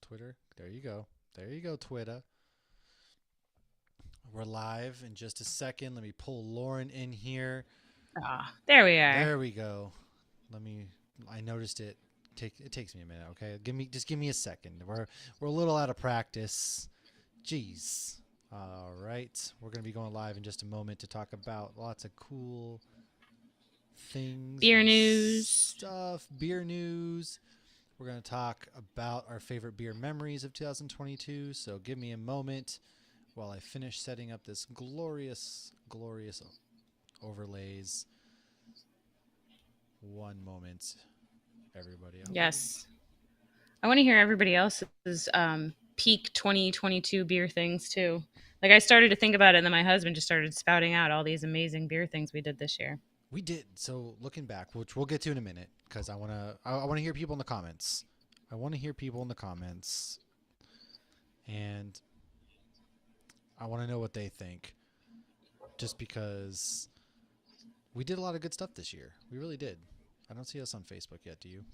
Twitter. There you go. There you go, Twitter. We're live in just a second. Let me pull Lauren in here. There we are. There we go. I noticed it. It takes me a minute, okay? Give me a second. We're a little out of practice. Jeez. All right. We're going to be going live in just a moment to talk about lots of cool things. Beer news. Stuff. Beer news. We're going to talk about our favorite beer memories of 2022. So give me a moment while I finish setting up this glorious, glorious overlays. One moment, everybody else. Yes. I want to hear everybody else's peak 2022 beer things too. Like I started to think about it, and then my husband just started spouting out all these amazing beer things we did this year. We did. So looking back, which we'll get to in a minute, because I want to hear people in the comments. And I want to know what they think. Just because we did a lot of good stuff this year. We really did. I don't see us on Facebook yet, do you?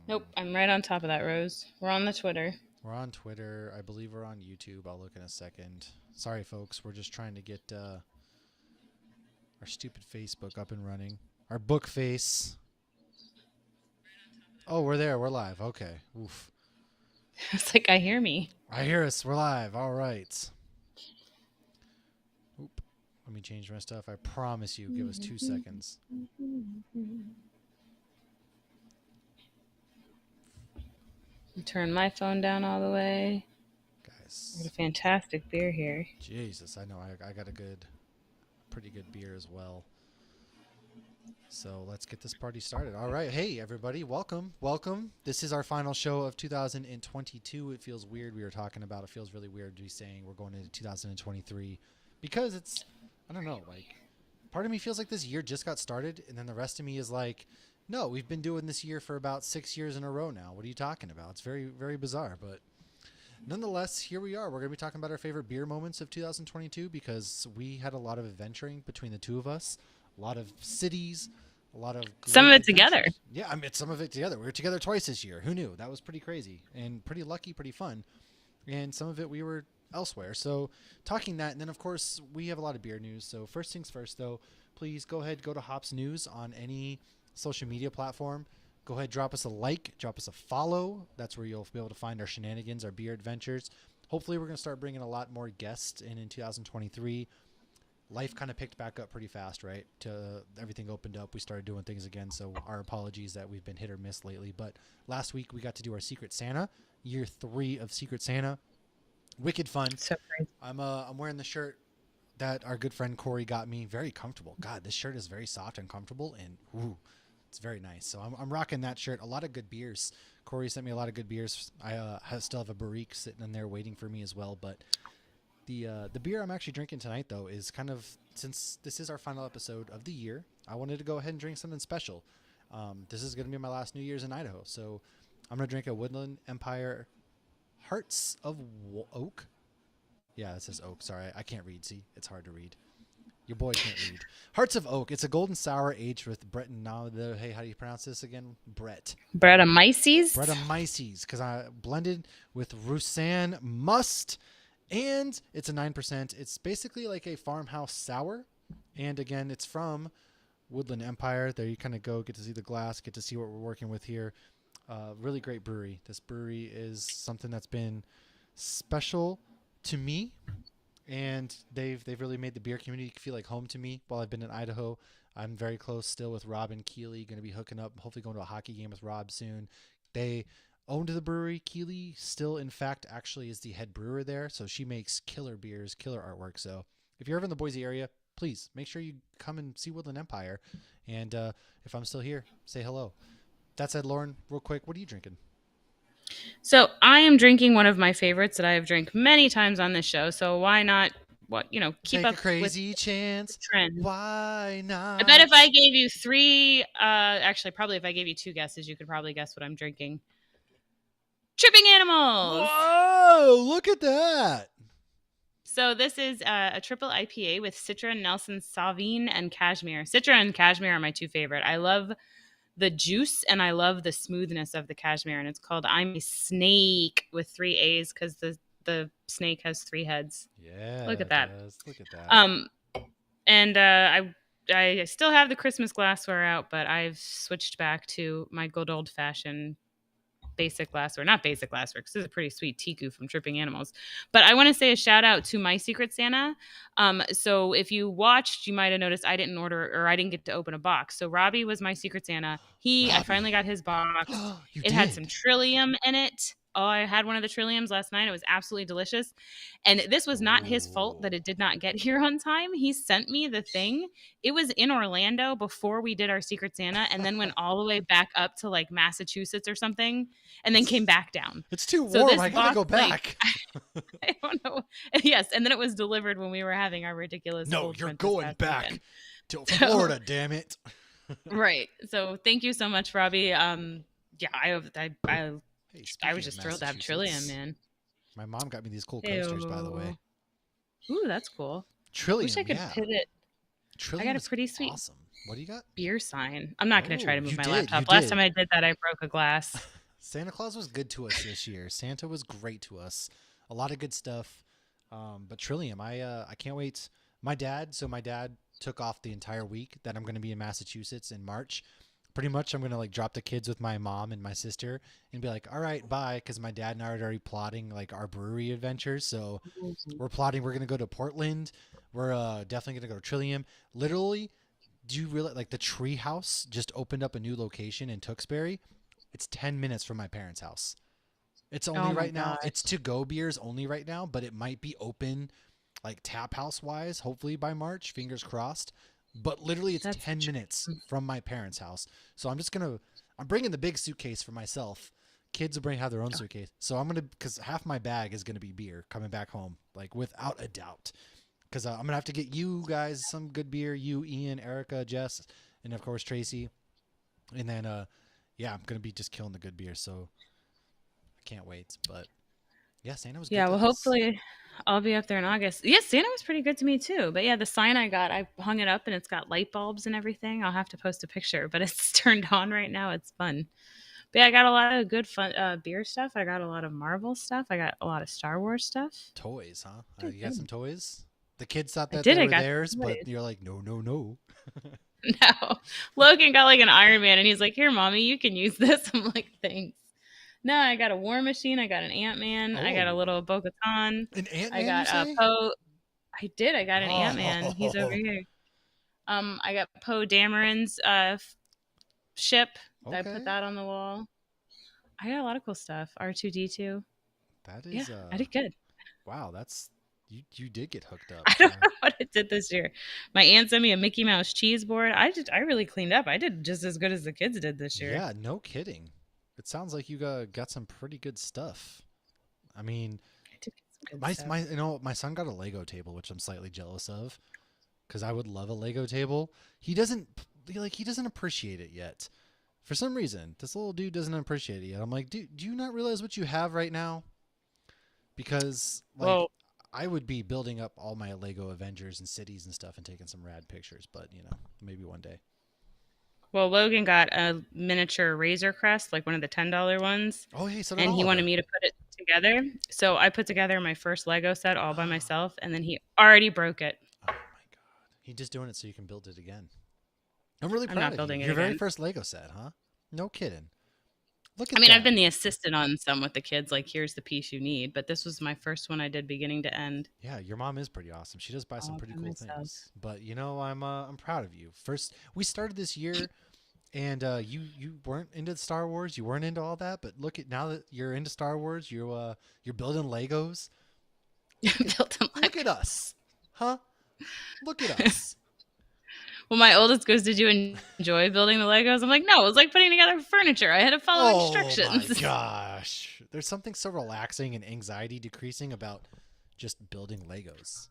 Nope, I'm right on top of that, Rose. We're on the Twitter. We're on Twitter. I believe we're on YouTube. I'll look in a second. Sorry, folks. We're just trying to get our stupid Facebook up and running. Our book face. Oh, we're there. We're live. Okay. Oof. It's like, I hear me. I hear us. We're live. All right. Oop. Let me change my stuff. I promise you. Give us 2 seconds. Turn my phone down all the way. Guys. Got a fantastic beer here. Jesus, I know. I got a pretty good beer as well. So let's get this party started. All right. Hey, everybody. Welcome. Welcome. This is our final show of 2022. It feels weird. It feels really weird to be saying we're going into 2023 because it's, I don't know, like part of me feels like this year just got started. And then the rest of me is like, no, we've been doing this year for about 6 years in a row now. What are you talking about? It's very, very bizarre. But nonetheless, here we are. We're going to be talking about our favorite beer moments of 2022 because we had a lot of adventuring between the two of us. A lot of cities, a lot of some of it adventures. Together. Yeah, I mean, some of it together. We were together twice this year. Who knew? That was pretty crazy and pretty lucky, pretty fun. And some of it we were elsewhere. So talking that, and then of course we have a lot of beer news. So first things first, though, please go to Hops News on any social media platform. Go ahead, drop us a like, drop us a follow. That's where you'll be able to find our shenanigans, our beer adventures. Hopefully, we're going to start bringing a lot more guests in 2023. Life kind of picked back up pretty fast, right? Everything opened up. We started doing things again. So our apologies that we've been hit or miss lately. But last week we got to do our Secret Santa, year 3 of Secret Santa. Wicked fun. So great. I'm wearing the shirt that our good friend Corey got me. Very comfortable. God, this shirt is very soft and comfortable, and ooh, it's very nice. So I'm rocking that shirt. A lot of good beers. Corey sent me a lot of good beers. I still have a Barrique sitting in there waiting for me as well, but. The beer I'm actually drinking tonight, though, is kind of, since this is our final episode of the year, I wanted to go ahead and drink something special. This is going to be my last New Year's in Idaho, so I'm going to drink a Woodland Empire Hearts of Oak. Yeah, it says Oak. Sorry, I can't read. See, it's hard to read. Your boy can't read. Hearts of Oak. It's a golden sour aged with hey, how do you pronounce this again? Brettanomyces? Brettanomyces, because I blended with Roussanne Must. And it's a 9%. It's basically like a farmhouse sour. And again, it's from Woodland Empire. There you kind of go, get to see the glass, get to see what we're working with here. Really great brewery. This brewery is something that's been special to me. And they've really made the beer community feel like home to me while I've been in Idaho. I'm very close still with Rob and Keeley. Going to be hooking up, hopefully going to a hockey game with Rob soon. They owned the brewery. Keeley still, in fact, actually is the head brewer there. So she makes killer beers, killer artwork. So if you're ever in the Boise area, please make sure you come and see Woodland Empire. And if I'm still here, say hello. That said, Lauren, real quick, what are you drinking? So I am drinking one of my favorites that I have drank many times on this show. So why not, keep Take up a crazy with chance. the trend. Why not? I bet if I gave you 3, actually probably if I gave you 2 guesses, you could probably guess what I'm drinking. Tripping Animals. Whoa, look at that. So this is a triple IPA with Citra, Nelson Sauvin, and Cashmere. Citra and Cashmere are my 2 favorite. I love the juice and I love the smoothness of the cashmere. And it's called I'm a Snake with 3 A's because the snake has 3 heads. Look Yeah, at it that. does. Look at that. Um, and I still have the Christmas glassware out, but I've switched back to my good old fashioned basic glassware, not basic glassware, because this is a pretty sweet Tiku from Tripping Animals. But I want to say a shout out to my Secret Santa. So if you watched, you might have noticed I didn't order or I didn't get to open a box. So Robbie was my Secret Santa. I finally Robbie, got his box. you It had some did. Trillium in it. Oh, I had one of the Trilliums last night. It was absolutely delicious. And this was not his fault that Oh. it did not get here on time. He sent me the thing. It was in Orlando before we did our Secret Santa and then went all the way back up to like Massachusetts or something and then came it's back down. it's too So warm. this I gotta box, go like, back. I don't know. Yes, and then it was delivered when we were having our ridiculous No, cold you're front this going past back weekend. to So, Florida. Damn it. right. So thank you so much, Robbie. Yeah, Hey, I was speaking of just thrilled to have Trillium, Massachusetts, man. my mom got me these cool coasters, by the way. Ew. Ooh, that's cool. Wish I Trillium, could yeah. pivot. I got Trillium a is pretty sweet awesome. What do you got? beer sign. I'm not going to try Oh, to move you my did. You laptop. Last time did. I did that, I broke a glass. Santa Claus was good to us this year. Santa was great to us. A lot of good stuff. But Trillium, I can't wait. My dad took off the entire week that I'm going to be in Massachusetts in March. Pretty much, I'm going to like drop the kids with my mom and my sister and be like, all right, bye. Because my dad and I are already plotting like our brewery adventures. So we're plotting, we're going to go to Portland. We're definitely going to go to Trillium. Literally, do you realize like the Tree House just opened up a new location in Tewksbury? It's 10 minutes from my parents' house. It's only Oh my right now. gosh. It's to go beers only right now, but it might be open like tap house wise, hopefully by March, fingers crossed. But literally it's That's 10 minutes from my parents' house. So I'm bringing the big suitcase for myself. Kids will have their own suitcase. So I'm going to, because half my bag is going to be beer coming back home, like without a doubt. Because I'm going to have to get you guys some good beer, you, Ian, Erica, Jess, and of course Tracy. And then, yeah, I'm going to be just killing the good beer. So I can't wait. But yeah, Santa was good Yeah, to well, us. hopefully I'll be up there in August. Yes, Santa was pretty good to me too. But yeah, the sign I got, I hung it up and it's got light bulbs and everything. I'll have to post a picture, but it's turned on right now. It's fun. But yeah, I got a lot of good fun beer stuff. I got a lot of Marvel stuff. I got a lot of Star Wars stuff. Toys, huh? Did You got some good. toys? The kids thought I that did. they I were got theirs, some but toys. you're like, no, no, no. No, Logan got like an Iron Man, and he's like, "Here, mommy, you can use this." I'm like, "Thanks." No, I got a War Machine. I got an Ant Man. I got a Oh, little Bo-Katan. an Ant I Man, you got a say? Poe. I did. I got an Ant Man. He's over Oh, here. I got Poe Dameron's ship. I put okay. that on the wall. I got a lot of cool stuff. R2D2. That Yeah, is I did good. wow, that's you did get hooked up. I don't know what I did this year. My aunt sent me a Mickey Mouse cheese board. I really cleaned up. I did just as good as the kids did this year. Yeah, no kidding. It sounds like you got some pretty good stuff. I mean, I did get some good my stuff. my you know my son got a Lego table, which I'm slightly jealous of because I would love a Lego table. He doesn't appreciate it yet. For some reason, this little dude doesn't appreciate it yet. I'm like, dude, do you not realize what you have right now? Because like Well, I would be building up all my Lego Avengers and cities and stuff and taking some rad pictures, but maybe one day. well, Logan got a miniature Razor Crest, like one of the $10 ones, Oh, hey, so did and he wanted Oliver. me to put it together. So I put together my first Lego set all by myself, and then he already broke it. Oh my god. He's just doing it so you can build it again. I'm really I'm proud not of you. building it Your very again. first Lego set, huh? No kidding. Look I at mean, I've that. been the assistant on some with the kids, like, here's the piece you need, but this was my first one I did beginning to end Yeah, your mom is pretty awesome. She does buy some all pretty by cool myself. things. But I'm proud of you. First, we started this year, and you weren't into Star Wars. You weren't into all that. But look at now that you're into Star Wars. You're building Legos. Built them Look at like. us, huh? Look at us. Well, my oldest goes, "Did you enjoy building the Legos?" I'm like, "No, it was like putting together furniture. I had to follow Oh my instructions." gosh. There's something so relaxing and anxiety decreasing about just building Legos.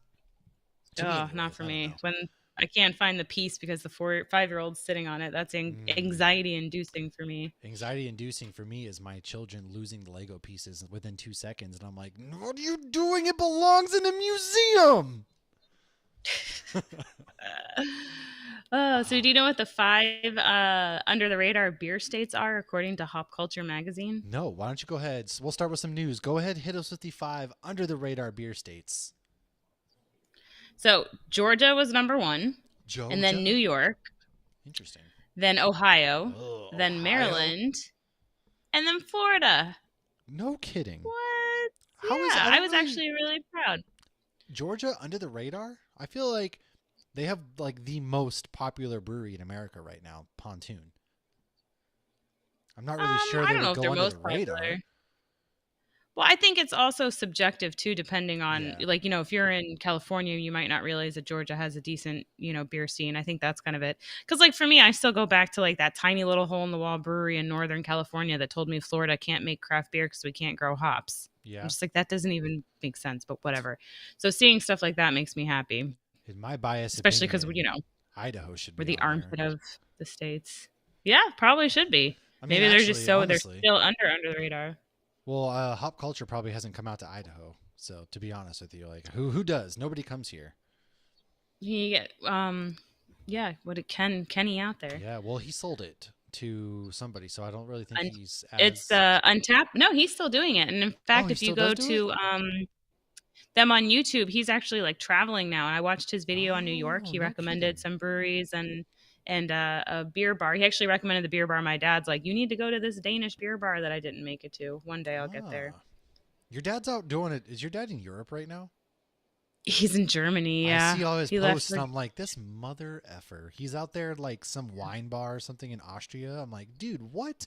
To me, Oh, not anyways. for I don't me. know. When I can't find the piece because the 5-year-old's sitting on it, that's Mm. anxiety inducing for me. Anxiety inducing for me is my children losing the Lego pieces within 2 seconds. And I'm like, what are you doing? It belongs in a museum. Oh, so do you Ah, know what the 5 under the radar beer states are according to Hop Culture magazine? no, why don't you go ahead? We'll start with some news. Go ahead, hit us with the five under the radar beer states. So Georgia was number 1, and then New Georgia. York, Interesting. then Ohio, Oh, then Ohio. Maryland, and then Florida. No kidding. What? How is Yeah, I I don't was really actually really proud. Georgia under the radar? I feel like they have like the most popular brewery in America right now, Pontoon. I'm not really sure I they don't know would if go they're under the most popular. radar. Well, I think it's also subjective too, depending on, Yeah. like, if you're in California, you might not realize that Georgia has a decent, beer scene. I think that's kind of it. Because, like, for me, I still go back to like that tiny little hole in the wall brewery in Northern California that told me Florida can't make craft beer because we can't grow hops. I'm Yeah. just like, that doesn't even make sense, but whatever. So seeing stuff like that makes me happy, In my biased especially because, opinion, Idaho should we're be the on there. armpit of the states. Yeah, probably should be. I mean, Maybe they're just actually, they're honestly, still under the radar. well, Hop Culture probably hasn't come out to Idaho. So to be honest with you, like who does? Nobody comes here. He yeah, what it Kenny out there. Yeah, well, he sold it to somebody, so I don't really think And he's it's as. Untapped. No, he's still doing it. And in Oh, fact, he if you still does go do it. to them on YouTube, he's actually like traveling now. And I watched his video on New York. Oh, He no recommended kidding. some breweries and a beer bar. He actually recommended the beer bar. My dad's like, you need to go to this Danish beer bar that I didn't make it to. One day I'll get there. Ah, your dad's out doing it. Is your dad in Europe right now? He's in Germany. I Yeah, see all his he left posts for and I'm like, this mother effer. He's out there at like some wine bar or something in Austria. I'm like, dude, what?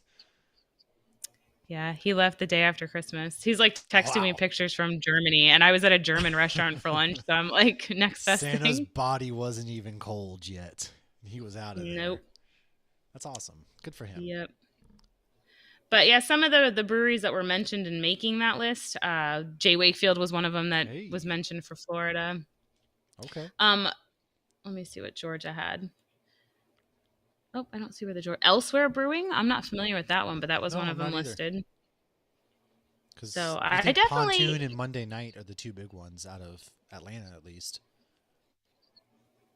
Yeah, he left the day after Christmas. He's like texting me Wow. pictures from Germany, and I was at a German restaurant for lunch. So I'm like, next best Santa's thing. body wasn't even cold yet. He was out of there. Nope. That's awesome. Good for him. Yep. But yeah, some of the breweries that were mentioned in making that list, J. Wakefield was one of them that was Hey. mentioned for Florida. Okay. Um, Let me see what Georgia had. Oh, I don't see where the Georgia Elsewhere Brewing. I'm not familiar with that one, but that was No, one I'm of them not either. listed. Because So I I think Pontoon definitely, and Monday Night are the two big ones out of Atlanta, at least.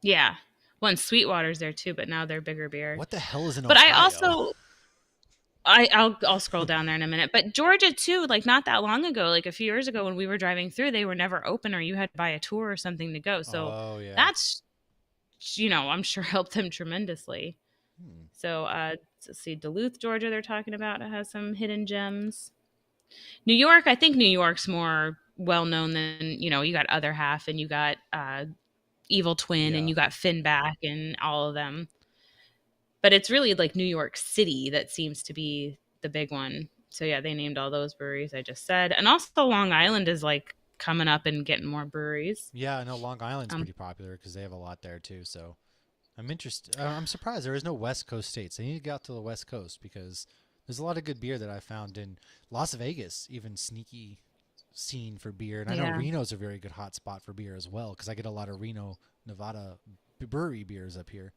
yeah, one Sweetwater's there too, but now they're bigger beer. What the hell is in But I Ohio? also I'll scroll down there in a minute. But Georgia too, like not that long ago, like a few years ago when we were driving through, they were never open or you had to buy a tour or something to go. So Oh, yeah. that's I'm sure helped them tremendously. Hmm. So let's see, Duluth, Georgia, they're talking about it has some hidden gems. New York, I think New York's more well known than, you got Other Half and you got Evil Twin and Yeah. you got Finback and all of them. But it's really like New York City that seems to be the big one. So yeah, they named all those breweries I just said, and also Long Island is like coming up and getting more breweries. Yeah, I know Long Island's Um, pretty popular because they have a lot there too. So I'm interested. I'm surprised there is no West Coast states. They need to get out to the West Coast because there's a lot of good beer that I found in Las Vegas, even sneaky scene for beer. And I know yeah. Reno's a very good hot spot for beer as well because I get a lot of Reno, Nevada brewery beers up here.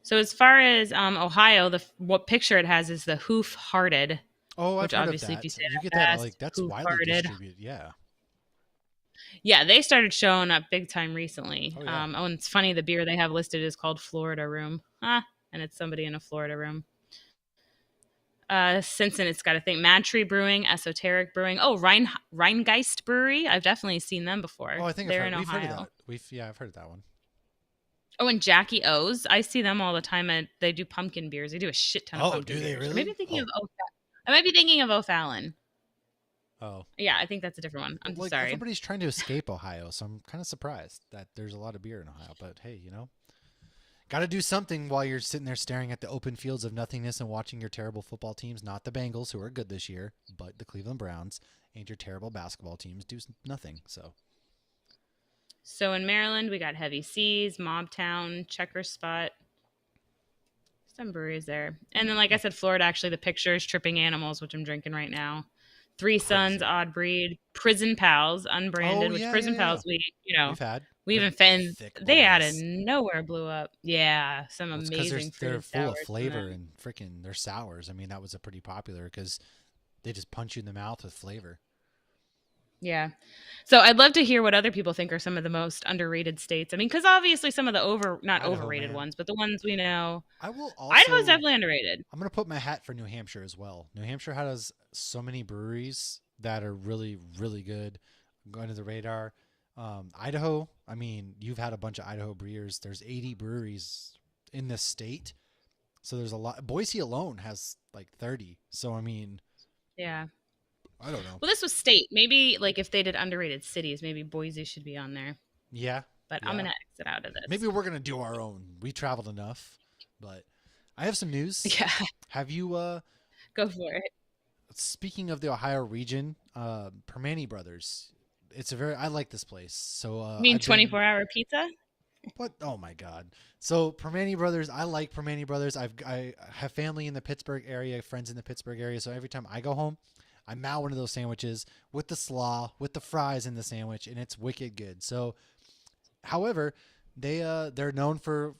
So as far as Ohio, what picture it has is the Hoof Hearted, Oh, I've which heard of obviously if you that. say You get that that fast, like that's Hoof widely Hearted. distributed. Yeah. Yeah, they started showing up big time recently. Oh yeah. Oh, and it's funny the beer they have listed is called Florida Room. And it's somebody in a Florida room. Since then, it's got a thing. Mad Tree Brewing, Esoteric Brewing. Oh, Rheingeist Brewery. I've definitely seen them Oh, before. I think They're in we've heard of Ohio. that. I've heard of that one. Oh, and Jackie O's. I see them all the time. They do pumpkin beers. They do a shit ton of Oh, pumpkin do they beers. Or maybe really? I'm thinking Oh. of I might be thinking of O'Fallon. Oh. Yeah, I think that's a different one. I'm Like sorry. everybody's trying to escape Ohio, so I'm kind of surprised that there's a lot of beer in Ohio. But hey, got to do something while you're sitting there staring at the open fields of nothingness and watching your terrible football teams, not the Bengals who are good this year, but the Cleveland Browns and your terrible basketball teams do nothing. So, So in Maryland, we got Heavy Seas, Mobtown, Checker Spot, some breweries there. And then, like I huh, said, Florida, actually, the pictures, Tripping Animals, which I'm drinking right now. Three Sons, crazy. Odd Breed, Prison Pals, Oh unbranded, which yeah, yeah, Prison yeah. Pals, We've had we they're even found, thick they out of boys. nowhere blew up. Yeah, some Well, it's because amazing they're fruited full of sours from flavor them. and freaking they're sours. I mean, that was a pretty popular because they just punch you in the mouth with flavor. Yeah. So I'd love to hear what other people think are some of the most underrated states. I mean, because obviously some of the not Idaho, overrated man. ones, but the ones we know, I will Idaho's also. definitely underrated. I'm gonna put my hat for New Hampshire as well. New Hampshire has so many breweries that are really, really good, under the radar. Idaho, I mean, you've had a bunch of Idaho brewers. There's 80 breweries in this state, so there's a lot. Boise alone has like 30. So I mean, Yeah. I don't know. Well, this was state. Maybe like if they did underrated cities, maybe Boise should be on there. Yeah, But I'm yeah. gonna exit out of Maybe this. we're gonna do our own. We traveled enough, but I have some news. Yeah, Have you go for it. speaking of the Ohio region, Permane Brothers. It's a very I like this place. So You mean I've been 24-hour pizza? what? Oh my god! So Permane Brothers, I like Permane Brothers. I have family in the Pittsburgh area, friends in the Pittsburgh area. So every time I go home, I mow one of those sandwiches with the slaw, with the fries in the sandwich, and it's wicked good. So, however, they're known for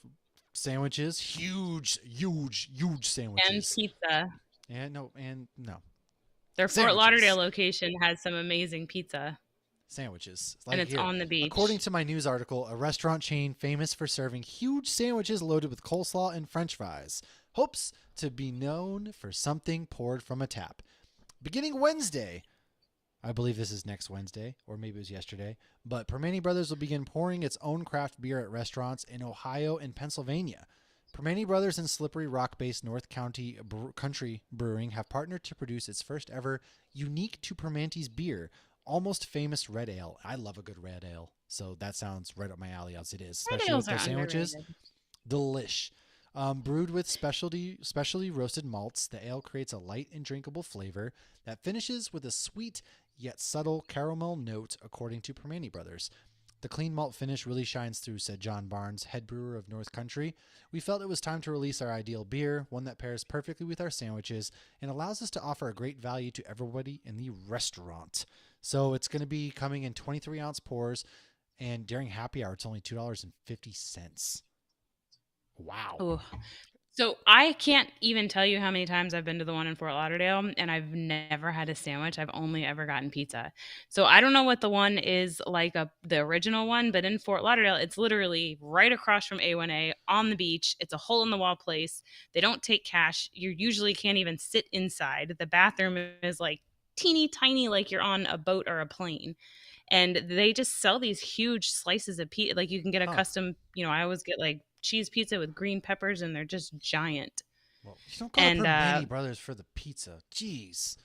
sandwiches, huge And sandwiches, pizza. and no Their Fort Lauderdale sandwiches. location has some amazing pizza, Sandwiches. and Like it's here, on the according beach. to my news article, a restaurant chain famous for serving huge sandwiches loaded with coleslaw and french fries hopes to be known for something poured from a tap. Beginning Wednesday, I believe this is next Wednesday, or maybe it was yesterday, but Permane Brothers will begin pouring its own craft beer at restaurants in Ohio and Pennsylvania. Permane Brothers and Slippery Rock based North County Country Brewing have partnered to produce its first ever unique to Permante's beer, almost famous red ale. I love a good red ale, so that sounds right up my alley as it is, Red especially ales with are those sandwiches. underrated. Delish. Brewed with specially roasted malts, the ale creates a light and drinkable flavor that finishes with a sweet yet subtle caramel note, according to Permane Brothers. The clean malt finish really shines through, said John Barnes, head brewer of North Country. We felt it was time to release our ideal beer, one that pairs perfectly with our sandwiches and allows us to offer a great value to everybody in the restaurant. So it's going to be coming in 23-ounce pours, and during happy hour, it's only $2.50. Wow. Oh, so I can't even tell you how many times I've been to the one in Fort Lauderdale and I've never had a sandwich. I've only ever gotten pizza. So I don't know what the one is like the original one, but in Fort Lauderdale, it's literally right across from A1A on the beach. It's a hole in the wall place. They don't take cash. You usually can't even sit inside. The bathroom is like teeny tiny, like you're on a boat or a plane. And they just sell these huge slices of pizza. Like you can get a Huh. custom, I always get like cheese pizza with green peppers, and they're just giant. Well, you don't go to And Permane Brothers for the pizza. Jeez.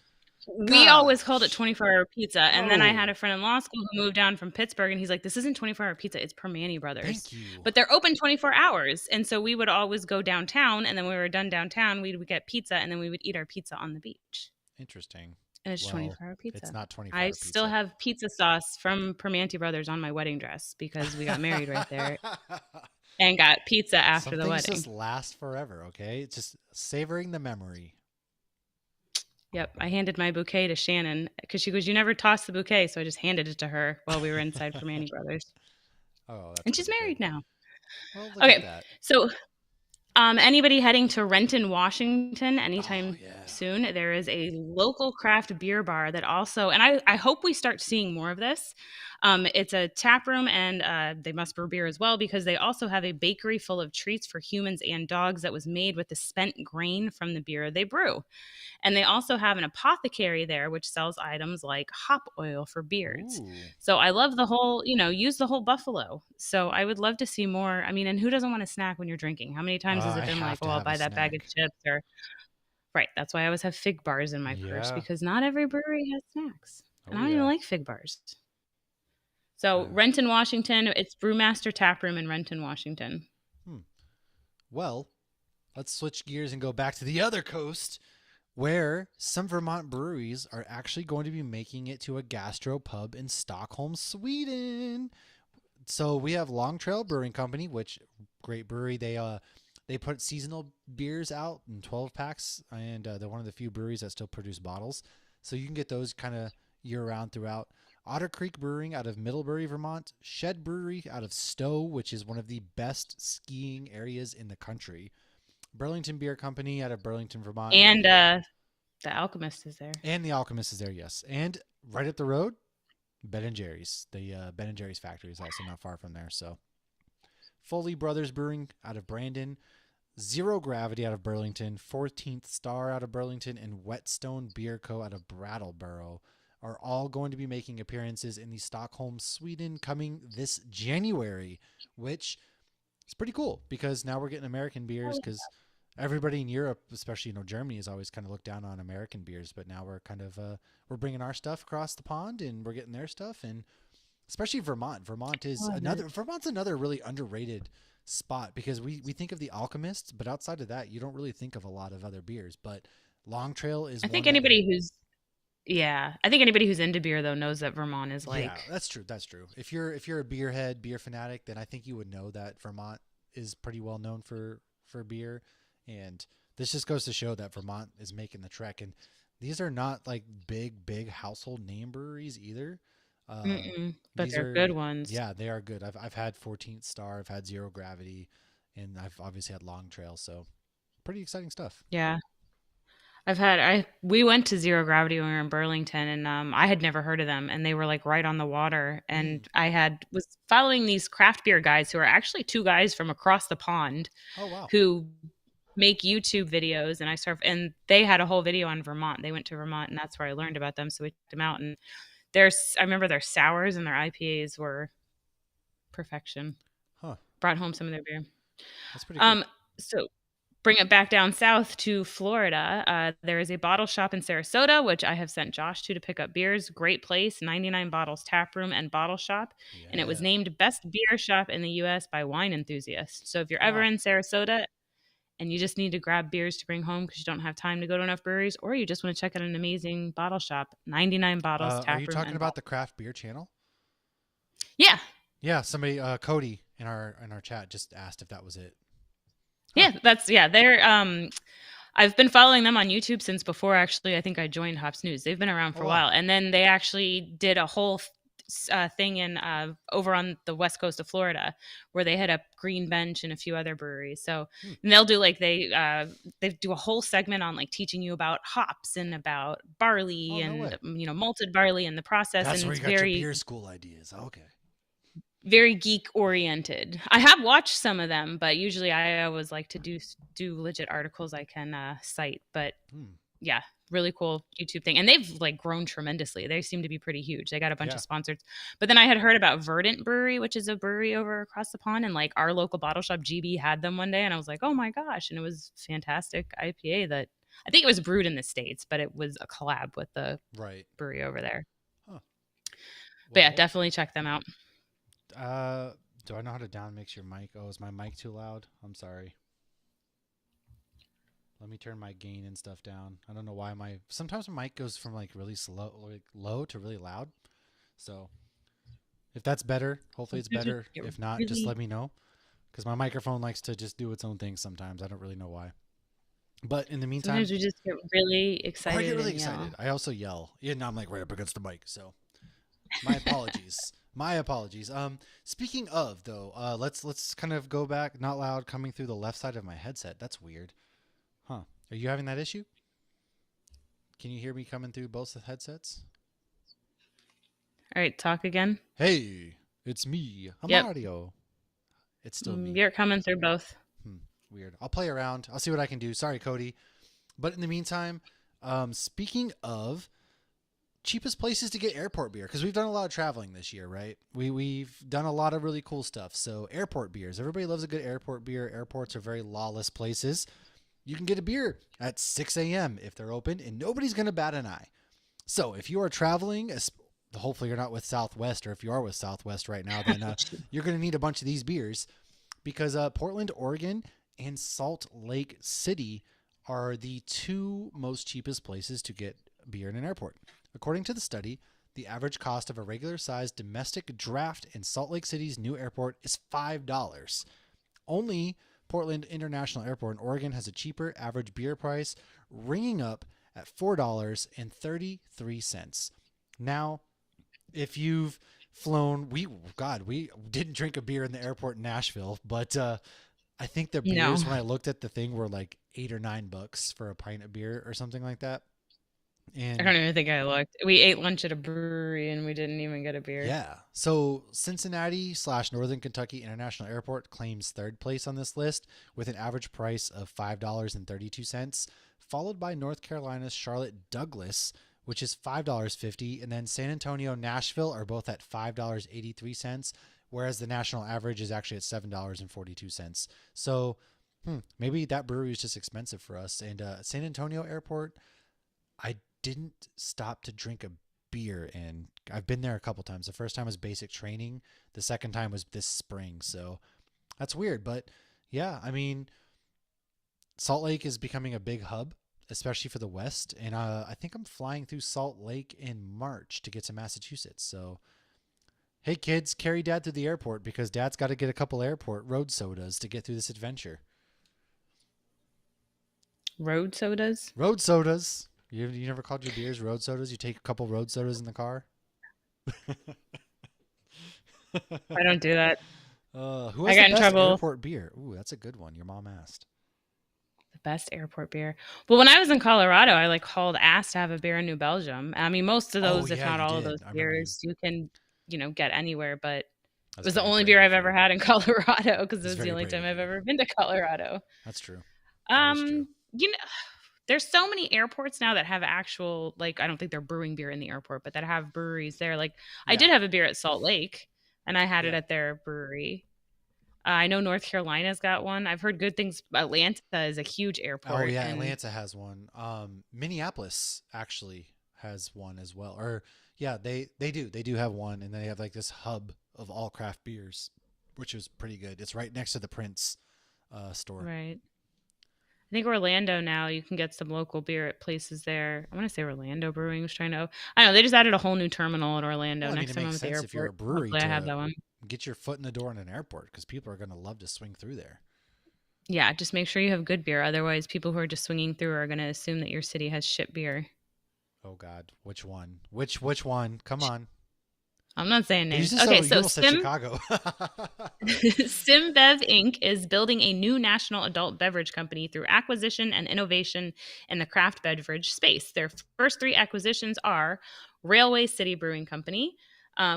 we always called it Gosh. 24-hour pizza. And then I had No. a friend in law school who moved down from Pittsburgh, and he's like, "This isn't 24-hour pizza; it's Permane Brothers." Thank you. But they're open 24 hours, and so we would always go downtown, and then when we were done downtown, we would get pizza, and then we would eat our pizza on the beach. Interesting. And it's Well, 24-hour it's pizza. not I 24-hour still pizza. have pizza sauce from Permane Brothers on my wedding dress because we got married right there and got pizza after Some the things wedding. just last forever, okay? It's just savoring the memory. Yep, I handed my bouquet to Shannon because she goes, "You never tossed the bouquet," so I just handed it to her while we were inside Permane Brothers, Oh, that's and she's pretty good. married now. Well, look at Okay, that. so anybody heading to Renton, Washington Oh, anytime yeah. soon, there is a local craft beer bar that also, and I hope we start seeing more of this. It's a tap room, and they must brew beer as well because they also have a bakery full of treats for humans and dogs that was made with the spent grain from the beer they brew. And they also have an apothecary there, which sells items like hop oil for beards. Ooh. So I love the whole, use the whole buffalo. So I would love to see more. I mean, and who doesn't want to snack when you're drinking? How many times has I it been like, have oh, to I'll have a buy that bag of snack. chips or right. That's why I always have fig bars in my purse Yeah. because not every brewery has snacks. And Oh, I don't even yeah. like fig bars. So Uh, Renton, Washington, it's Brewmaster Tap Room in Renton, Washington. hmm. Well, let's switch gears and go back to the other coast where some Vermont breweries are actually going to be making it to a gastro pub in Stockholm, Sweden. So we have Long Trail Brewing Company, which great brewery. They put seasonal beers out in 12 packs, and they're one of the few breweries that still produce bottles. So you can get those kind of year round throughout. Otter Creek Brewing out of Middlebury, Vermont. Shed Brewery out of Stowe, which is one of the best skiing areas in the country. Burlington Beer Company out of Burlington, Vermont. And the Alchemist is there. And the Alchemist is there, yes. And right up the road, Ben and Jerry's. The Ben and Jerry's factory is also not far from there. So Foley Brothers Brewing out of Brandon, Zero Gravity out of Burlington, 14th Star out of Burlington, and Whetstone Beer Co. out of Brattleboro are all going to be making appearances in the Stockholm, Sweden coming this January, which is pretty cool because now we're getting American beers because everybody in Europe, especially Germany, has always kind of looked down on American beers, but now we're kind of we're bringing our stuff across the pond and we're getting their stuff, and especially Vermont. Vermont's another really underrated spot because we think of the Alchemists, but outside of that, you don't really think of a lot of other beers. But Long Trail is I think one that anybody who's yeah, I think anybody who's into beer though knows that Vermont is yeah, like that's true. That's true. If you're a beer head, beer fanatic, then I think you would know that Vermont is pretty well known for beer, and this just goes to show that Vermont is making the trek. And these are not like big household name breweries either. Uh, but these they're are good ones. yeah, they are good. I've had 14th Star, I've had Zero Gravity, and I've obviously had Long Trail. So pretty exciting stuff. Yeah. I we went to Zero Gravity when we were in Burlington, and I had never heard of them, and they were like right on the water, Mm. and I had was following these craft beer guys who are actually two guys from across the pond Oh wow. who make YouTube videos, and they had a whole video on Vermont. They went to Vermont, and that's where I learned about them. So we checked them out, and I remember their sours and their IPAs were perfection. Huh. Brought home some of their beer. That's pretty cool. Um, so bring it back down south to Florida. There is a bottle shop in Sarasota, which I have sent Josh to pick up beers. Great place, 99 Bottles Tap Room and Bottle Shop. And it was Yeah. named Best Beer Shop in the U.S. by Wine Enthusiast. So if you're Oh ever wow. in Sarasota and you just need to grab beers to bring home because you don't have time to go to enough breweries, or you just want to check out an amazing bottle shop, 99 Bottles Are Tap you Room talking and about Bottle. the craft beer channel? Yeah. Yeah, somebody Cody in our chat just asked if that was it. Huh. They're I've been following them on YouTube since before actually I think I joined Hops News. They've been around Oh for a wow. while. And then they actually did a whole thing in over on the west coast of Florida where they had a Green Bench and a few other breweries. So Hmm. and they'll do like they do a whole segment on like teaching you about hops and about barley Oh no and way. malted barley and the process, That's and where it's you got your very beer school ideas. Okay. very geek oriented. I have watched some of them, but usually I always like to do legit articles I can cite. But Hmm. yeah, really cool YouTube thing, and they've like grown tremendously. They seem to be pretty huge. They got a bunch Yeah. of sponsors. But then I had heard about Verdant Brewery, which is a brewery over across the pond, and like our local bottle shop GB had them one day, and I was like, oh my gosh, and it was fantastic IPA that I think it was brewed in the States, but it was a collab with the Right. brewery over there. Huh. But Well, yeah, definitely check them out. uh, do I know how to down mix your mic? Oh, is my mic too loud? I'm sorry. Let me turn my gain and stuff down. I don't know why sometimes my mic goes from like really slow, like low to really loud. So if that's better, hopefully it's better. Get If not, just really let me know because my microphone likes to just do its own thing sometimes. I don't really know why. But in the meantime, Sometimes we just get really or I get excited really and yell. excited. I also yell. Yeah, now I'm like right up against the mic. So my apologies. My apologies. Speaking of though, let's kind of go back. Not loud coming through the left side of my headset. That's weird. Huh? Are you having that issue? Can you hear me coming through both the headsets? All right, talk again. Hey, it's me, Yep, Mario. It's still me. you're coming through both. Hmm, weird. I'll play around. I'll see what I can do. Sorry, Cody. But in the meantime, speaking of cheapest places to get airport beer, because we've done a lot of traveling this year, right? We've done a lot of really cool stuff. So airport beers. Everybody loves a good airport beer. Airports are very lawless places. You can get a beer at 6 a.m. if they're open, and nobody's going to bat an eye. So if you are traveling, hopefully you're not with Southwest, or if you are with Southwest right now, then you're going to need a bunch of these beers because Portland, Oregon, and Salt Lake City are the two most cheapest places to get beer in an airport. According to the study, the average cost of a regular-sized domestic draft in Salt Lake City's new airport is $5. Only Portland International Airport in Oregon has a cheaper average beer price, ringing up at $4.33. Now, if you've flown, we didn't drink a beer in the airport in Nashville, but I think the No. beers when I looked at the thing were like $8 or $9 for a pint of beer or something like that. I And don't even think I looked. We ate lunch at a brewery and we didn't even get a beer. yeah, so Cincinnati slash Northern Kentucky International Airport claims third place on this list with an average price of $5.32, followed by North Carolina's Charlotte Douglas, which is $5.50, and then San Antonio, Nashville are both at $5.83, whereas the national average is actually at $7.42. So maybe that brewery is just expensive for us. And San Antonio Airport, I didn't stop to drink a beer, and I've been there a couple times. The first time was basic training. The second time was this spring. So that's weird, but yeah, I mean, Salt Lake is becoming a big hub, especially for the West. And I think I'm flying through Salt Lake in March to get to Massachusetts. So hey, kids, carry dad to the airport because dad's got to get a couple airport road sodas to get through this adventure. Road sodas? Road sodas. You never called your beers road sodas? You take a couple road sodas in the car? I don't do that. Who I has the got in best trouble. airport beer? Ooh, that's a good one. Your mom asked. The best airport beer. Well, when I was in Colorado, I like hauled ass to have a beer in New Belgium. I mean, most of Oh those, if yeah, not you all of those did. I remember you. beers, you can, get anywhere. But it That's was the very only brave beer of I've you. ever had in Colorado because it That's was the very only brave time of I've you. ever been to Colorado. That's true. That is true. Um, you know, there's so many airports now that have actual like I don't think they're brewing beer in the airport, but that have breweries there. Like I Yeah. did have a beer at Salt Lake, and I had it Yeah. at their brewery. I know North Carolina's got one. I've heard good things. Atlanta is a huge Oh airport, yeah, and Atlanta has one. Minneapolis actually has one as well. Or yeah, they do have one, and they have like this hub of all craft beers, which is pretty good. It's right next to the Prince store. right. I think Orlando now you can get some local beer at places there. I want to say Orlando Brewing was trying to. I don't know they just added a whole new terminal at Orlando. Well, I mean, Next it time I'm makes at the sense if you're airport, a brewery hopefully I have to that one. get your foot in the door in an airport because people are going to love to swing through there. Yeah, just make sure you have good beer. Otherwise, people who are just swinging through are going to assume that your city has shit beer. Oh God, which one? Which one? Come on. I'm not saying You names. just Okay, so you so almost said Chicago. SimBev Inc. is building a new national adult beverage company through acquisition and innovation in the craft beverage space. Their first three acquisitions are Railway City Brewing Company,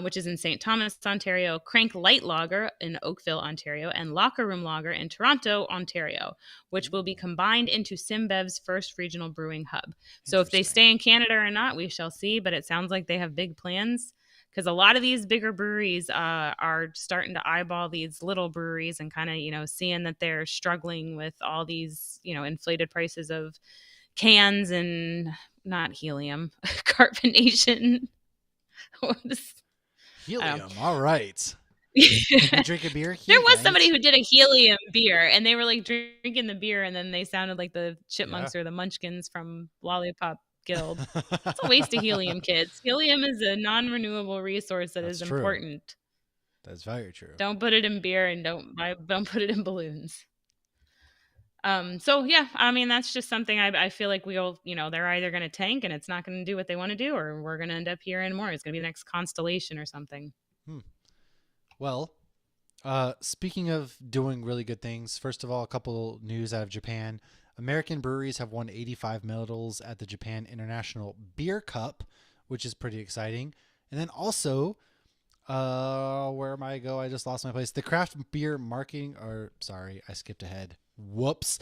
which is in St. Thomas, Ontario, Crank Light Lager in Oakville, Ontario, and Locker Room Lager in Toronto, Ontario, which will be Ooh, combined into SimBev's first regional brewing hub. So if they interesting. stay in Canada or not, we shall see, but it sounds like they have big plans because a lot of these bigger breweries are starting to eyeball these little breweries and kind of seeing that they're struggling with all these inflated prices of cans and not helium carbonation. What is- I don't Helium. All right. Can we know. drink a beer There here, was somebody guys? who did a helium beer and they were like drinking the beer and then they sounded like the Yeah. chipmunks or the munchkins from Lollipop Guild. That's a waste of helium, kids. Helium is a non-renewable resource that That's is true. important. That's very true. Don't put it in beer and don't put it in balloons. So yeah, I mean that's just something I feel like they're either going to tank and it's not going to do what they want to do, or we're going to end up hearing more. It's going to be the next Constellation or something. Hmm. Well, speaking of doing really good things, first of all, a couple news out of Japan. American breweries have won 85 medals at the Japan International Beer Cup, which is pretty exciting. And then also, where am I go? I just lost my place. The craft beer marketing, or sorry, I skipped ahead. Whoops.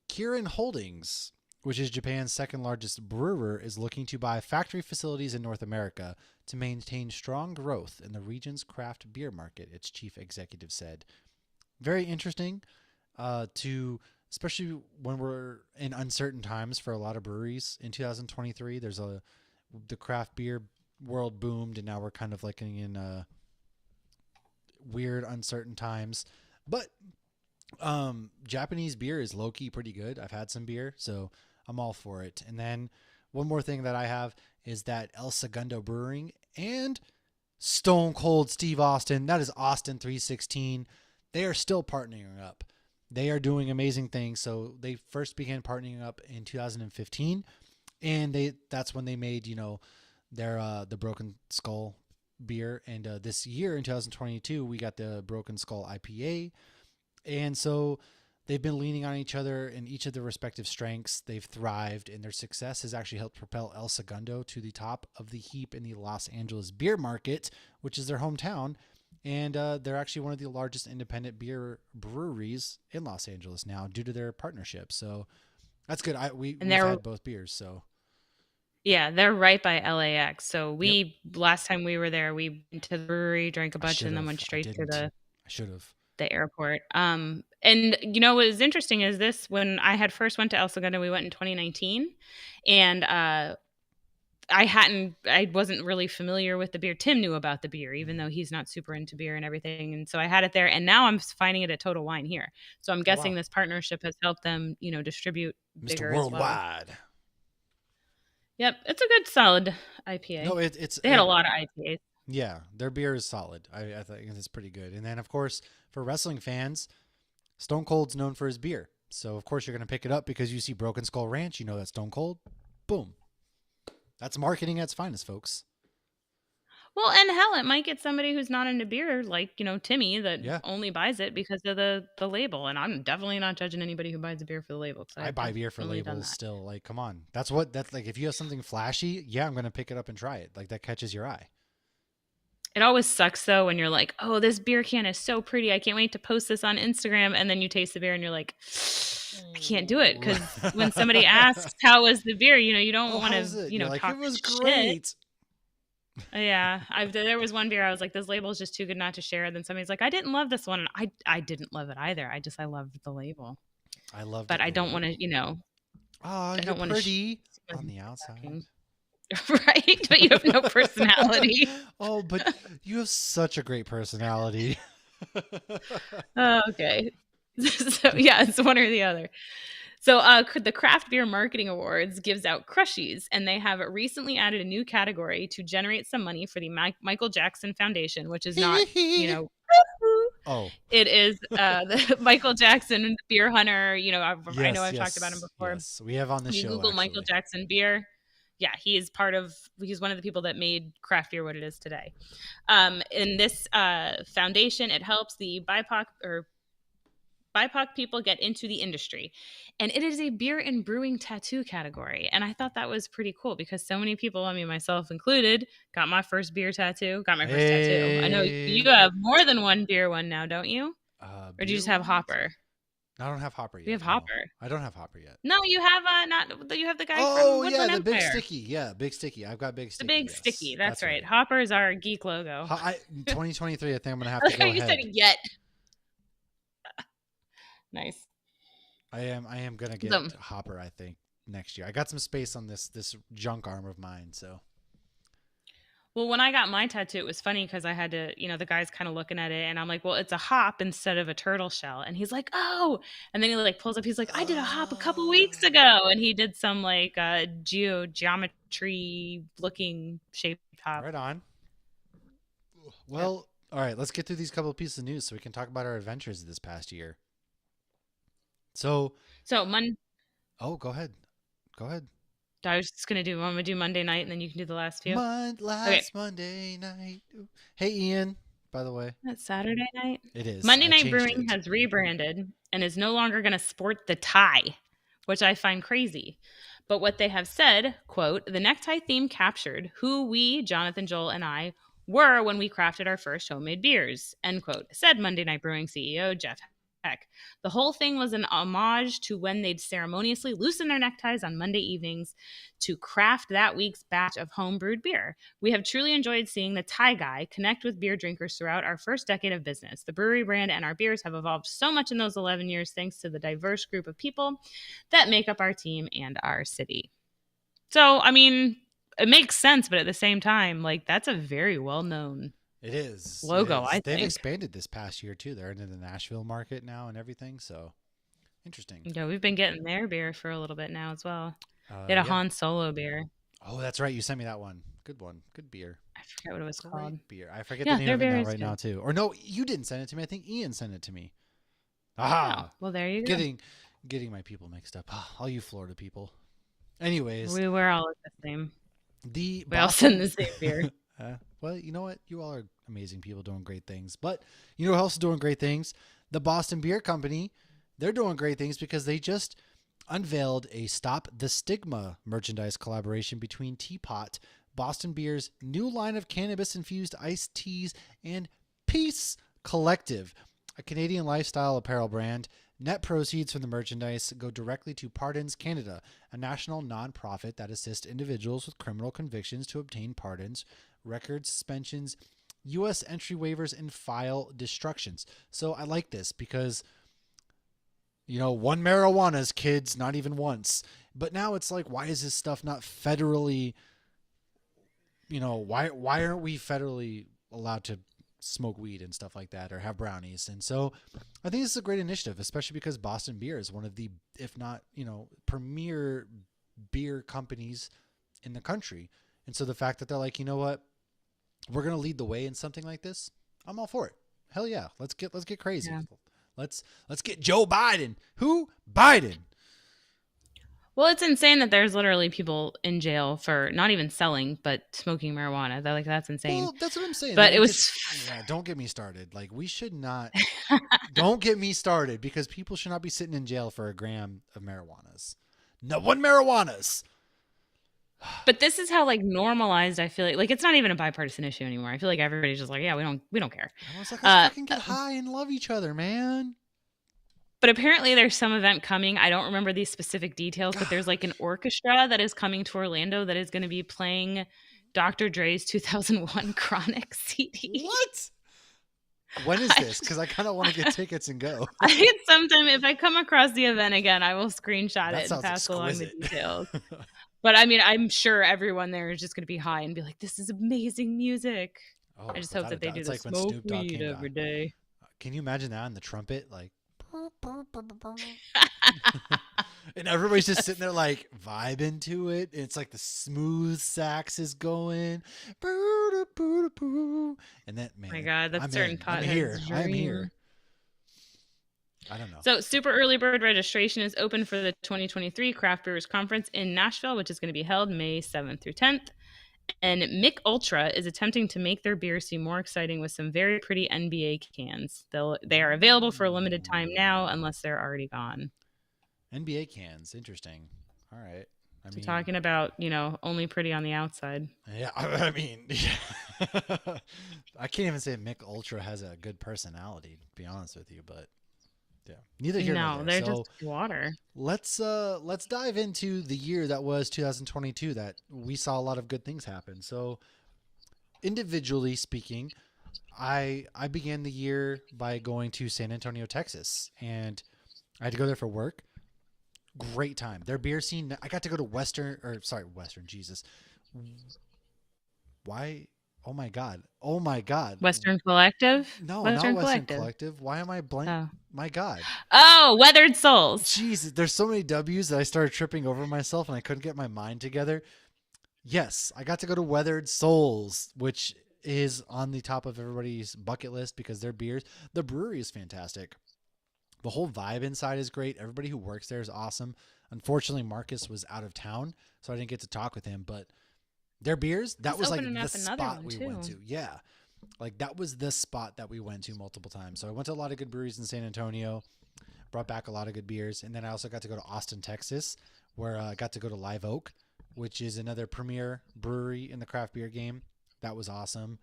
Kirin Holdings, which is Japan's second largest brewer, is looking to buy factory facilities in North America to maintain strong growth in the region's craft beer market, its chief executive said. Very interesting to, especially when we're in uncertain times for a lot of breweries in 2023. The craft beer world boomed, and now we're kind of like in weird, uncertain times. But Japanese beer is low key pretty good. I've had some beer, so I'm all for it. And then one more thing that I have is that El Segundo Brewing and Stone Cold Steve Austin, that is Austin 316. They are still partnering up. They are doing amazing things. So they first began partnering up in 2015, and that's when they made their the Broken Skull beer. And this year in 2022, we got the Broken Skull IPA, and so They've been leaning on each other in each of their respective strengths. They've thrived, and their success has actually helped propel El Segundo to the top of the heap in the Los Angeles beer market, which is their hometown. And they're actually one of the largest independent beer breweries in Los Angeles now due to their partnership. So that's good. And We've had both beers, so yeah, they're right by LAX. So yep. we last time we were there, we went to the brewery, drank a I bunch, should and then have. went I straight to didn't. I should have. the airport. And what was interesting is this: when I had first went to El Segundo, we went in 2019, and I wasn't really familiar with the beer. Tim knew about the beer, even though he's not super into beer and everything. And so I had it there, and now I'm finding it at Total Wine here. So I'm Oh guessing wow, this partnership has helped them, distribute Mr. bigger as well. Worldwide. Yep, it's a good solid IPA. No, it's They had a lot of IPAs. yeah, their beer is solid. I think it's pretty good. And then of course for wrestling fans, Stone Cold's known for his beer. So of course you're gonna pick it up because you see Broken Skull Ranch. You know that's Stone Cold. Boom. That's marketing at its finest, folks. Well, and hell, it might get somebody who's not into beer, like Timmy, that Yeah, only buys it because of the label. And I'm definitely not judging anybody who buys a beer for the label because I I've buy beer for definitely done labels that. still. Like, come on, that's like if you have something flashy, yeah, I'm gonna pick it up and try it. Like that catches your eye. It always sucks though when you're like, "Oh, this beer can is so pretty. I can't wait to post this on Instagram." And then you taste the beer and you're like, "I can't do it." Because when somebody asks, "How was the beer?" You don't Oh, want how's to, it? You're like, it talk was shit. great. Yeah, there was one beer I was like, "This label is just too good not to share." And then somebody's like, "I didn't love this one." And I didn't love it either. I loved the label, I loved but I the don't want label. to, Oh, I you're don't want to. pretty on the outside. Right, but you have no personality. Oh, but you have such a great personality. Oh, okay. So yeah, it's one or the other. So the Craft Beer Marketing Awards gives out crushies, and they have recently added a new category to generate some money for the Michael Jackson Foundation, which is not, you know, Oh, it is the Michael Jackson Beer Hunter. I know yes, I've talked about him yes, before. yes. We have on the If you show Google Michael actually. Jackson beer, yeah, he's one of the people that made craft beer what it is today. In this foundation, it helps the BIPOC people get into the industry. And it is a beer and brewing tattoo category. And I thought that was pretty cool because so many people, I mean, myself included, got my first beer tattoo, got my first tattoo. I know Hey, you have more than one beer one now, don't you? Or do you beer just have ones? Hopper? I don't have Hopper You yet. have No, Hopper. I don't have Hopper yet. No, you have not you have the guy from Oh yeah, Woodland the big Empire. sticky. Yeah, big sticky. I've got big The sticky. big Yes, sticky. That's that's right. right. Hopper is our geek logo. 2023. I think I'm gonna have I to like how go you said ahead. yet. Nice. I am gonna So, get Hopper. I think next year. I got some space on this junk arm of mine. So well, when I got my tattoo, it was funny because I had to, the guy's kind of looking at it, and I'm like, "Well, it's a hop instead of a turtle shell," and he's like, "Oh," and then he like pulls up, he's like, "I did a hop a couple weeks ago," and he did some like geometry looking shaped hop. right on. Yep. Well, all right. Let's get through these couple of pieces of news so we can talk about our adventures this past year. So, So oh, go ahead. Go ahead. I was just gonna do. I'm gonna do Monday night, and then you can do the last few. Okay, Last Monday night. Hey, Ian. By the way, that's Saturday night. it is. Monday I Night changed Brewing it. has rebranded and is no longer going to sport the tie, which I find crazy. But what they have said, quote, the necktie theme captured who we, Jonathan, Joel, and I, were when we crafted our first homemade beers, end quote, said Monday Night Brewing CEO Jeff Heck. The whole thing was an homage to when they'd ceremoniously loosen their neckties on Monday evenings to craft that week's batch of home-brewed beer. We have truly enjoyed seeing the tie guy connect with beer drinkers throughout our first decade of business. The brewery brand and our beers have evolved so much in those 11 years thanks to the diverse group of people that make up our team and our city. So, I mean, it makes sense, but at the same time, like that's a very well-known It is. It logo, is. I They've think. expanded this past year too. They're into the Nashville market now and everything. So interesting. Yeah, we've been getting their beer for a little bit now as well. They had a Yeah. Han Solo beer. Oh, that's right. You sent me that one. Good one. Good beer. I forget what it was Great called. beer. I forget the Yeah, name their of it beer now is right now good. too. Or no, you didn't send it to me. I think Ian sent it to me. Oh, Aha. well, there you go. Getting my people mixed up. All you Florida people. Anyways, We're all the same. the We all send Boston. the same beer. Well, you know what? You all are amazing people doing great things. But you know who else is doing great things? The Boston Beer Company they're doing great things because they just unveiled a Stop the Stigma merchandise collaboration between Teapot, Boston Beer's new line of cannabis-infused iced teas, and Peace Collective, a Canadian lifestyle apparel brand. Net proceeds from the merchandise go directly to Pardons Canada, a national nonprofit that assists individuals with criminal convictions to obtain pardons, record suspensions, U.S. entry waivers, and file destructions. So I like this because, one marijuana's kids, not even once. But now it's like, why is this stuff not federally, why aren't we federally allowed to smoke weed and stuff like that or have brownies? And so I think this is a great initiative, especially because Boston Beer is one of the, if not, premier beer companies in the country. And so the fact that they're like, you know what, we're going to lead the way in something like this, I'm all for it. Hell yeah. Let's get crazy. Yeah. Let's get Joe Biden. Who? Biden. Well, it's insane that there's literally people in jail for not even selling, but smoking marijuana. That's insane. Well, that's what I'm saying. But it was. Don't get me started. Like, we should not. Don't get me started, because people should not be sitting in jail for a gram of marijuanas. No one marijuanas. But this is how normalized I feel like it's not even a bipartisan issue anymore. I feel like everybody's just like, yeah, we don't care. Everyone's like, let's fucking get high and love each other, man. But apparently there's some event coming. I don't remember these specific details, but there's an orchestra that is coming to Orlando that is going to be playing Dr. Dre's 2001 Chronic CD. What? When is this? Because I kind of want to get tickets and go. I think sometime if I come across the event again, I will screenshot it and pass along the details. But I mean, I'm sure everyone there is just going to be high and be like, this is amazing music. Oh, I just hope that they do the smoke weed every day. Can you imagine that on the trumpet? And everybody's just sitting there vibing to it. And it's like the smooth sax is going. And that, man. Oh my God, that's certain potheads. I'm here. I don't know. So super early bird registration is open for the 2023 Craft Brewers Conference in Nashville, which is going to be held May 7th through 10th. And Mick Ultra is attempting to make their beer seem more exciting with some very pretty NBA cans. They are available for a limited time now, unless they're already gone. NBA cans, interesting. All right. So talking about, only pretty on the outside. Yeah, I mean, I can't even say Mick Ultra has a good personality, to be honest with you, but yeah, neither here nor there. They're just water. Let's dive into the year that was 2022 that we saw a lot of good things happen. So individually speaking, I began the year by going to San Antonio, Texas, and I had to go there for work. Great time. Their beer scene. I got to go to Western. Jesus. Why? Oh my God. Western Collective? No, not Western Collective. Why am I blank? Oh. My God. Oh, Weathered Souls. Jesus, there's so many W's that I started tripping over myself and I couldn't get my mind together. Yes, I got to go to Weathered Souls, which is on the top of everybody's bucket list because their beers. The brewery is fantastic. The whole vibe inside is great. Everybody who works there is awesome. Unfortunately, Marcus was out of town, so I didn't get to talk with him, but their beers, that was the spot we went to. Yeah. That was the spot that we went to multiple times. So I went to a lot of good breweries in San Antonio, brought back a lot of good beers. And then I also got to go to Austin, Texas, where I got to go to Live Oak, which is another premier brewery in the craft beer game. That was awesome.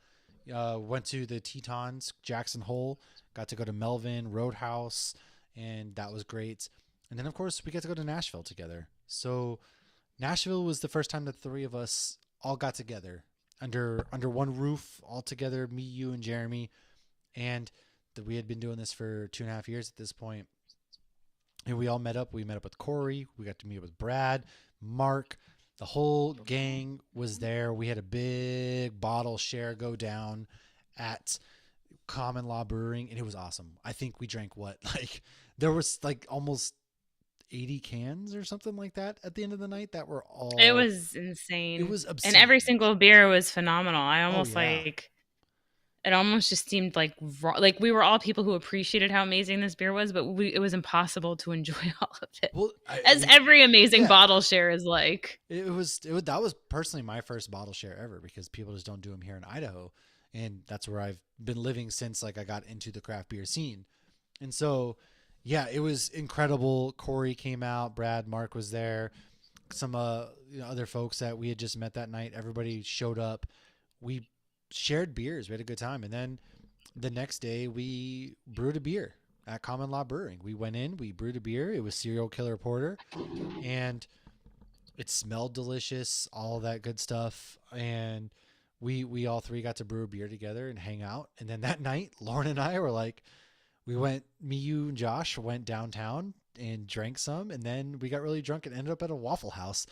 Went to the Tetons, Jackson Hole, got to go to Melvin, Roadhouse, and that was great. And then, of course, we get to go to Nashville together. So Nashville was the first time that the three of us all got together under one roof all together, me, you, and Jeremy. And we had been doing this for 2.5 years at this point. And we all met up. We met up with Corey. We got to meet up with Brad, Mark. The whole gang was there. We had a big bottle share go down at Common Law Brewing, and it was awesome. I think we drank there was almost 80 cans or something like that at the end of the night that were all. It was insane. It was obscene. And every single beer was phenomenal. I almost it almost just seemed like we were all people who appreciated how amazing this beer was, but it was impossible to enjoy all of it. Well, every amazing bottle share is like. That was personally my first bottle share ever because people just don't do them here in Idaho. And that's where I've been living since I got into the craft beer scene. And so Yeah, it was incredible. Corey came out, Brad, Mark was there, some other folks that we had just met that night. Everybody showed up. We shared beers. We had a good time, and then the next day we brewed a beer at Common Law Brewing. We went in, we brewed a beer. It was Serial Killer Porter, and it smelled delicious, all that good stuff. And we all three got to brew a beer together and hang out. And then that night, Lauren and I were like, we went, me, you, and Josh went downtown and drank some, and then we got really drunk and ended up at a Waffle House.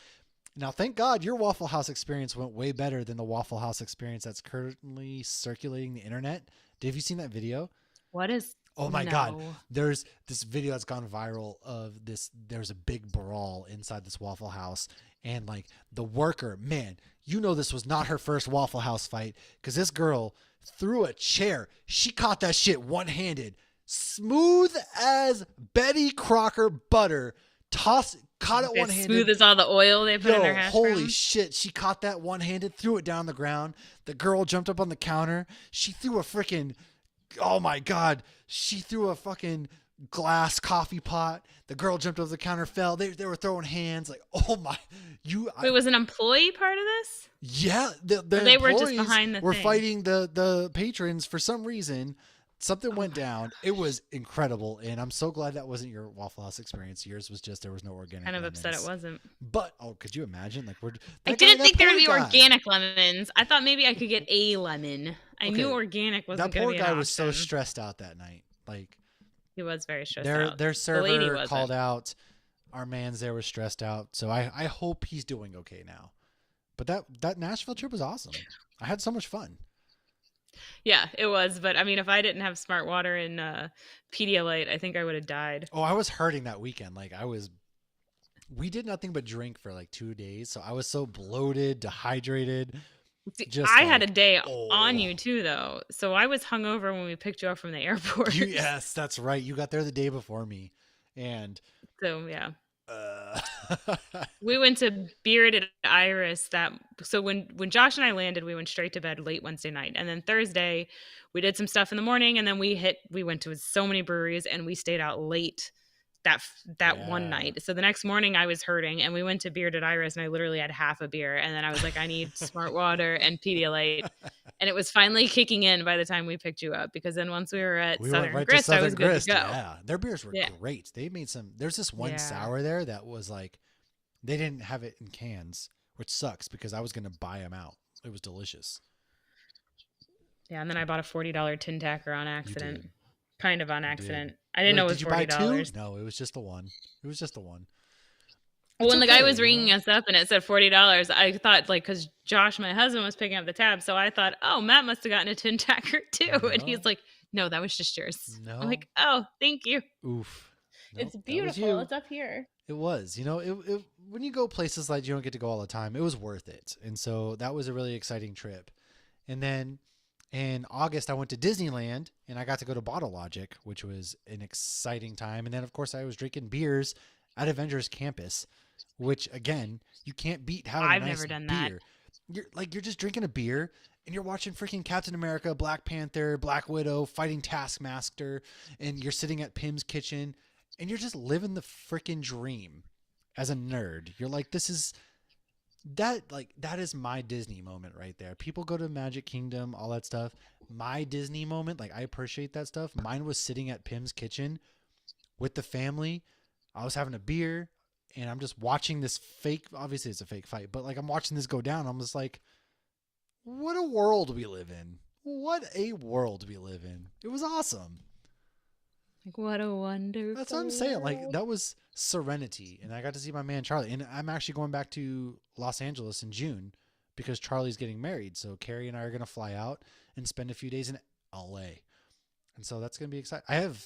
Now, thank God your Waffle House experience went way better than the Waffle House experience that's currently circulating the internet. Have you seen that video? What is Oh my God. no? There's this video that's gone viral of this. There's a big brawl inside this Waffle House. And like the worker, man, you know, this was not her first Waffle House fight because this girl threw a chair. She caught that shit one handed, smooth as Betty Crocker butter. Caught it one handed. Smooth as all the oil they put in their hash Holy browns. shit. She caught that one handed, threw it down the ground. The girl jumped up on the counter. She threw a freaking, oh my God. She threw a fucking glass coffee pot. The girl jumped over the counter, fell. They were throwing hands like, oh my. Wait, was an employee part of this? Yeah. The They were just employees behind the were thing. fighting the patrons for some reason. Something went down. It was incredible, and I'm so glad that wasn't your Waffle House experience. Yours was just there was no organic. Kind of lemons. upset it wasn't. But could you imagine? Like I didn't think there would be organic lemons. I thought maybe I could get a lemon. I knew organic wasn't going to be That poor an guy was so option. stressed out that night. Like He was very stressed out. their The lady server wasn't. called out. Our man's there was stressed out. So I hope he's doing okay now. But that Nashville trip was awesome. I had so much fun. Yeah, it was. But I mean, if I didn't have smart water and Pedialyte, I think I would have died. Oh, I was hurting that weekend. Like we did nothing but drink for like 2 days. So I was so bloated, dehydrated. See, Just I like, had a day oh. on you too, though. So I was hungover when we picked you up from the airport. Yes, that's right. You got there the day before me. And So yeah. uh, We went to Bearded Iris so when Josh and I landed, we went straight to bed late Wednesday night. And then Thursday we did some stuff in the morning, and then we went to so many breweries and we stayed out late that one night. So the next morning I was hurting, and we went to Bearded Iris and I literally had half a beer, and then I was like, I need smart water and Pedialyte. And it was finally kicking in by the time we picked you up, because then once we were at Southern Grist, I was good to go. Yeah, their beers were great. They made there's this one sour there that was like, they didn't have it in cans, which sucks because I was going to buy them out. It was delicious. Yeah, and then I bought a $40 tin tacker on accident. Kind of on accident. I Wait, didn't know it was did you buy $40. two? No, it was just the one. It was just the one. Well, when the guy was ringing us up and it said $40, I thought, like, because Josh, my husband, was picking up the tab, so I thought, oh, Matt must have gotten a tin tacker too. No. And he's like, no, that was just yours. No. I'm like, oh, thank you. Oof. Nope, It's beautiful. It's up here. It was. You know, it when you go places like you don't get to go all the time, it was worth it. And so that was a really exciting trip. And then in August, I went to Disneyland and I got to go to Bottle Logic, which was an exciting time. And then, of course, I was drinking beers at Avengers Campus, which, again, you can't beat having a nice never done beer. that. You're just drinking a beer and you're watching freaking Captain America, Black Panther, Black Widow fighting Taskmaster, and you're sitting at Pim's kitchen and you're just living the freaking dream as a nerd. You're like, that is my Disney moment right there. People go to Magic Kingdom, all that stuff. My Disney moment, like, I appreciate that stuff. Mine was sitting at Pim's kitchen with the family. I was having a beer and I'm just watching this fake, obviously it's a fake fight, but like I'm watching this go down. I'm just like, what a world we live in. What a world we live in. It was awesome. Like, what a wonderful That's what I'm saying. Like, that was serenity. And I got to see my man Charlie. And I'm actually going back to Los Angeles in June because Charlie's getting married. So Carrie and I are going to fly out and spend a few days in LA. And so that's going to be exciting. I have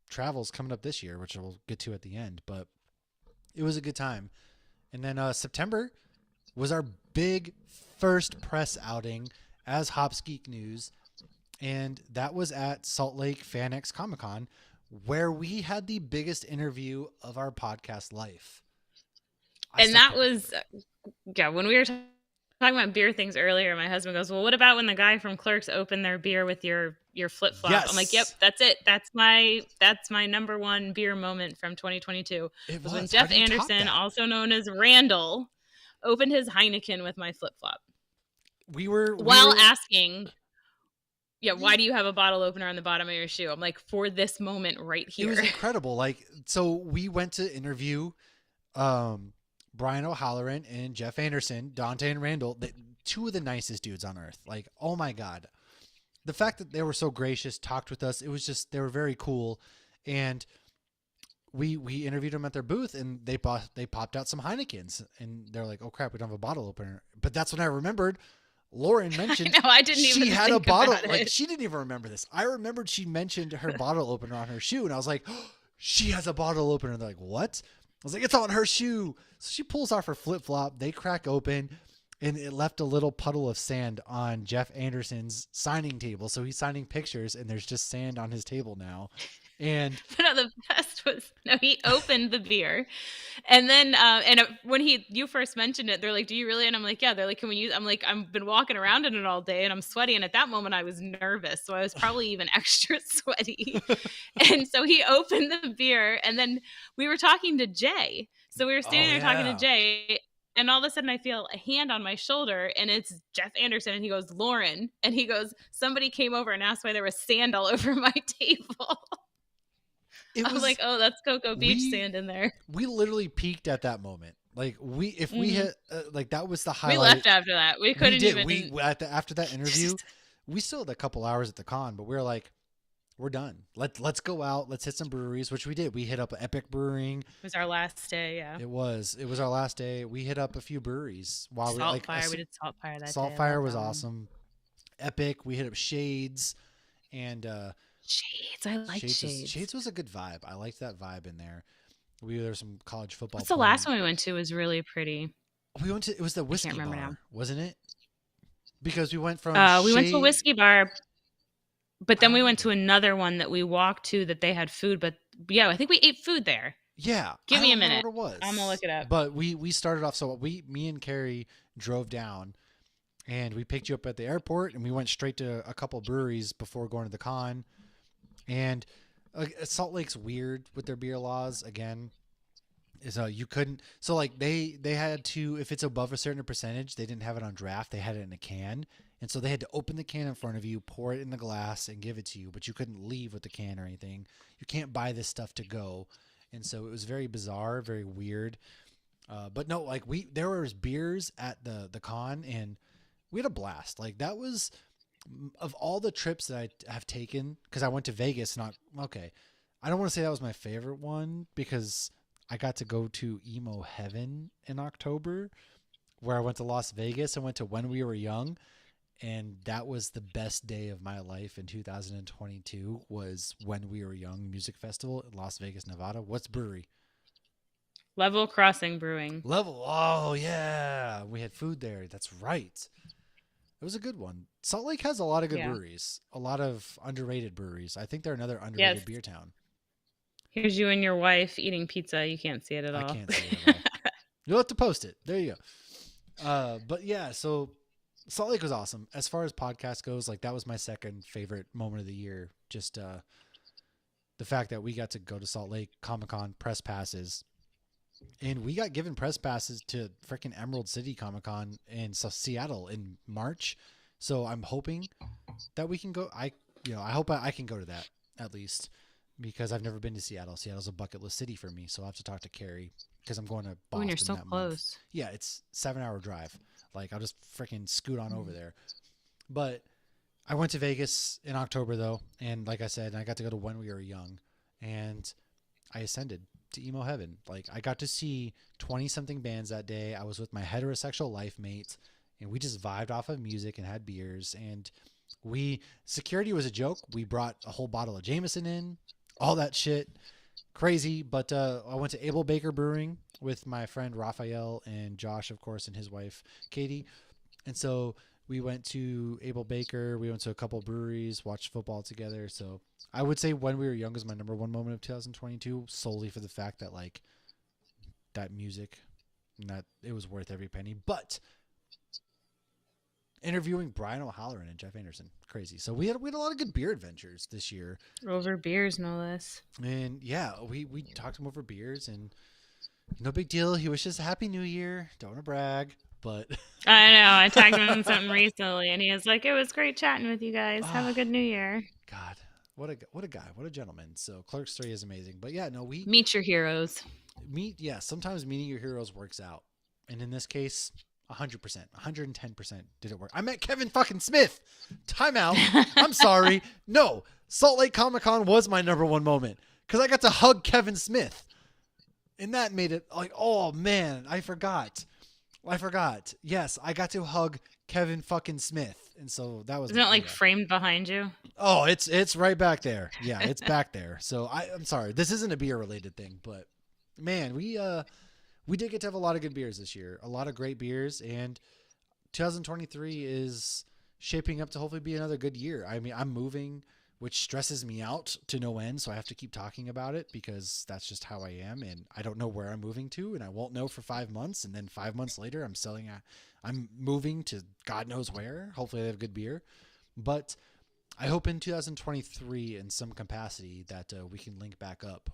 travels coming up this year, which we'll get to at the end, but it was a good time. And then September was our big first press outing as Hops GEEK News. And that was at Salt Lake FanX Comic-Con, where we had the biggest interview of our podcast life. And that was, when we were talking about beer things earlier, my husband goes, "Well, what about when the guy from Clerks opened their beer with your flip-flop?" I'm like, "Yep, Yes, that's it. That's my number one beer moment from 2022 it was when was. How Jeff do you top Anderson, that? also known as Randall, opened his Heineken with my flip-flop We while were asking, "Yeah, why yeah. do you have a bottle opener on the bottom of your shoe?" I'm like, "For this moment right It here." was incredible. Like, so we went to interview um, Brian O'Halloran and Jeff Anderson, Dante and Randall, two of the nicest dudes on earth. Like, oh my god, the fact that they were so gracious, talked with us, it was just they were very cool, and we interviewed them at their booth, and they popped out some Heinekens, and they're like, oh crap, we don't have a bottle opener. But that's when I remembered. Lauren I mentioned know, I didn't she even had a think bottle. about Like it. she didn't even remember this. I remembered she mentioned her bottle opener on her shoe, and I was like, oh, she has a bottle opener. And they're like, what? I was like, it's on her shoe. So she pulls off her flip flop. They crack open, and it left a little puddle of sand on Jeff Anderson's signing table. So he's signing pictures, and there's just sand on his table now. And But no, the best was no, he opened the beer. And then, when you first mentioned it, they're like, "Do you really?" And I'm like, "Yeah." They're like, "Can we use?" I'm like, "I've been walking around in it all day, and I'm sweaty." And at that moment, I was nervous, so I was probably even extra sweaty. And so he opened the beer, and then we were talking to Jay. So we were oh standing there talking to yeah, Jay, and all of a sudden, I feel a hand on my shoulder, and it's Jeff Anderson, and he goes, "Lauren," and he goes, "Somebody came over and asked why there was sand all over my table." it I'm like, was "Oh, that's Cocoa Beach we sand in there." we literally peaked at that moment. Like we if we Mhm. hit like that was the We highlight. left after that. We We couldn't did. even. At after that interview, we still had a couple hours at the con, but we were like, we're done. Let's go out. Let's hit some breweries, which we did. We hit up Epic Brewing. It was our last day, yeah. It was our last day. We hit up a few breweries while we like Saltfire, we did Saltfire that day. I Saltfire love was that one. awesome. Epic. We hit up Shades, and Shades, I liked Shades. Shades was a good vibe. I liked that vibe in there. There was some college football What's the last playing. one we went to? Was really pretty. We went to it was the I can't whiskey remember now. bar, wasn't it? Because we went from We went to a Shade. whiskey bar, but I then don't we went to remember. another one that we walked to that they had food. But yeah, I think we ate food there. Yeah, Give I me don't a remember minute. what it I'm gonna was, look it up. but we started off. So me and Carrie drove down, and we picked you up at the airport, and we went straight to a couple breweries before going to the con. And Salt Lake's weird with their beer laws. Again, is you couldn't. So like they had to, if it's above a certain percentage, they didn't have it on draft. They had it in a can, and so they had to open the can in front of you, pour it in the glass, and give it to you. But you couldn't leave with the can or anything. You can't buy this stuff to go. And so it was very bizarre, very weird. But no, like there was beers at the con, and we had a blast. Like that was of all the trips that I have taken, because I went to Vegas. Not okay. I don't want to say that was my favorite one because I got to go to emo heaven in October, where I went to Las Vegas and went to When We Were Young, and that was the best day of my life in 2022. Was When We Were Young Music Festival in Las Vegas, Nevada. What's brewery? Level Crossing Brewing. Level. Oh yeah, we had food there. That's right. It was a good one. Salt Lake has a lot of good Yeah. breweries, a lot of underrated breweries. I think they're another Yes. underrated beer town. Here's you and your wife eating pizza. You can't see it at I all. can't see it at all. You'll have to post it. There you go. But yeah, so Salt Lake was awesome. As far as podcast goes, like that was my second favorite moment of the year. Just the fact that we got to go to Salt Lake Comic Con press passes, and we got given press passes to freaking Emerald City Comic Con in Seattle in March. So I'm hoping that we can go. I hope I can go to that at least because I've never been to Seattle. Seattle's a bucket list city for me. So I'll have to talk to Carrie because I'm going to Ooh, and you're Boston so that month. close. Yeah, it's 7 hour drive. Like I'll just freaking scoot on over there. But I went to Vegas in October though, and like I said, I got to go to When We Were Young, and I ascended to emo heaven. Like I got to see 20 something bands that day. I was with my heterosexual life mate, and we just vibed off of music and had beers. And security was a joke. We brought a whole bottle of Jameson in, all that shit, crazy. But I went to Able Baker Brewing with my friend Raphael and Josh, of course, and his wife Katie. And so we went to Able Baker. We went to a couple breweries, watched football together. So I would say When We Were Young is my number one moment of 2022, solely for the fact that like that music, that it was worth every penny. But interviewing Brian O'Halloran and Jeff Anderson. Crazy. So we had a lot of good beer adventures this year. Over beers, no less. And yeah, we talked him over beers and no big deal. He wishes a happy new year. Don't want to brag, but I know. I tagged him in something recently, and he was like, "It was great chatting with you guys. Have a ah, good New Year. God, what a guy, what a gentleman. So Clerks 3 is amazing. But yeah, no, we Meet your heroes." meet. Yeah, sometimes meeting your heroes works out, and in this case, 100%, 110% did it work. I met Kevin fucking Smith. Timeout. I'm sorry. No, Salt Lake Comic Con was my number one moment because I got to hug Kevin Smith. And that made it like, oh man, I forgot. Yes, I got to hug Kevin fucking Smith. And so that was Isn't it like yeah. framed behind you? Oh, it's right back there. Yeah, it's back there. So I'm sorry. This isn't a beer related thing, but man, we did get to have a lot of good beers this year. A lot of great beers, and 2023 is shaping up to hopefully be another good year. I mean, I'm moving, which stresses me out to no end, so I have to keep talking about it because that's just how I am, and I don't know where I'm moving to, and I won't know for 5 months, and then 5 months later I'm moving to God knows where. Hopefully they have good beer, but I hope in 2023 in some capacity that we can link back up.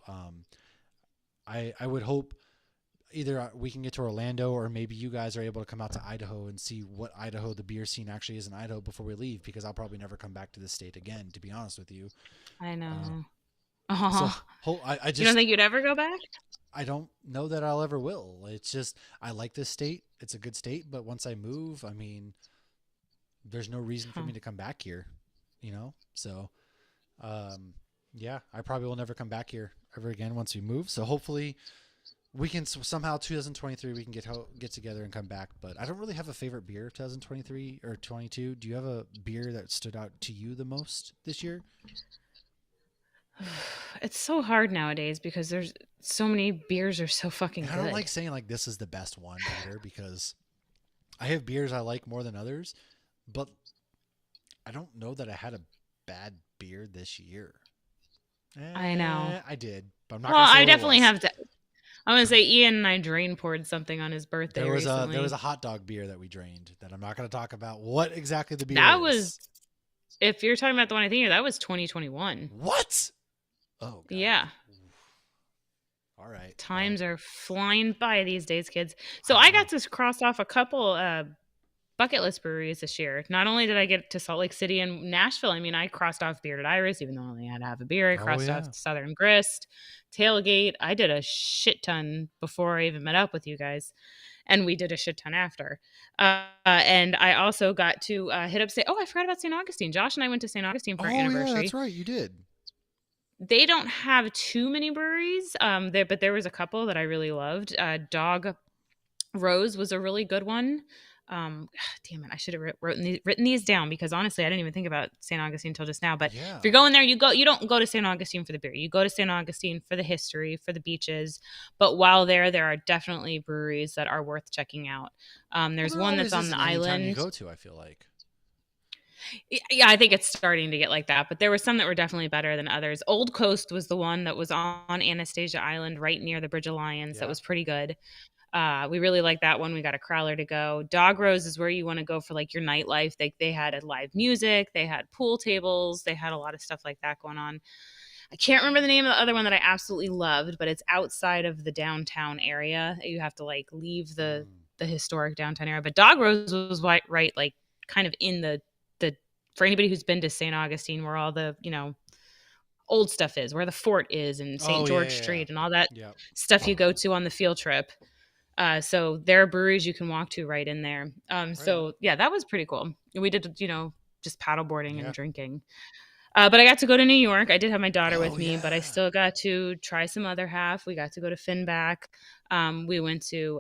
I would hope either we can get to Orlando or maybe you guys are able to come out to Idaho and see what Idaho, the beer scene actually is in Idaho before we leave, because I'll probably never come back to this state again, to be honest with you. I know. So Oh, I you don't just, think you'd ever go back? I don't know that I'll ever will. It's just, I like this state. It's a good state, but once I move, I mean, there's no reason for Huh. me to come back here, So, yeah, I probably will never come back here ever again once we move. So hopefully we can somehow 2023 we can get together and come back. But I don't really have a favorite beer of 2023 or 22. Do you have a beer that stood out to you the most this year? It's so hard nowadays because there's so many beers are so fucking And I don't good. like saying like this is the best one either, because I have beers I like more than others, but I don't know that I had a bad beer this year. I know. I did, but I'm not Well, gonna say I what it definitely was. have to. I'm gonna say Ian and I drain poured something on his birthday There was recently. a hot dog beer that we drained that I'm not gonna talk about what exactly the beer That was, is. if you're talking about the one I think of, that was 2021. What? Oh God. Yeah. All right. Well, Times are flying by these days, kids. So I I got know. to cross off a couple bucket list breweries this year. Not only did I get to Salt Lake City and Nashville, I mean, I crossed off Bearded Iris, even though I only had half a beer. I Oh crossed off yeah. Southern Grist, Tailgate. I did a shit ton before I even met up with you guys. And we did a shit ton after. And I also got to hit up, say, oh, I forgot about St. Augustine. Josh and I went to St. Augustine for our Oh yeah, that's anniversary. right. You did. They don't have too many breweries, there, but there was a couple that I really loved. Dog Rose was a really good one. Damn it, I should have written these down because honestly, I didn't even think about St. Augustine until just now. But if Yeah. you're going there, you go. You don't go to St. Augustine for the beer. You go to St. Augustine for the history, for the beaches. But while there are definitely breweries that are worth checking out. Well, There's there one that's always on is the in any town you island. go to, I feel like. Yeah, I think it's starting to get like that, but there were some that were definitely better than others. Old Coast was the one that was on Anastasia Island, right near the Bridge of Lions. That Yeah. was pretty good. We really liked that one. We got a crowler to go. Dog Rose is where you want to go for like your nightlife. They had a live music, they had pool tables, they had a lot of stuff like that going on. I can't remember the name of the other one that I absolutely loved, but it's outside of the downtown area. You have to like leave Mm. the historic downtown area. But Dog Rose was right like kind of in the for anybody who's been to St. Augustine, where all the old stuff is, where the fort is, and St. Oh yeah, George yeah, yeah. Street, and all that Yep. stuff you go to on the field trip. So there are breweries you can walk to right in there. Right on. So yeah, that was pretty cool. We did, just paddle boarding and Yeah. drinking. But I got to go to New York. I did have my daughter with Oh me, but I yeah. still got to try some other half. We got to go to Finback. We went to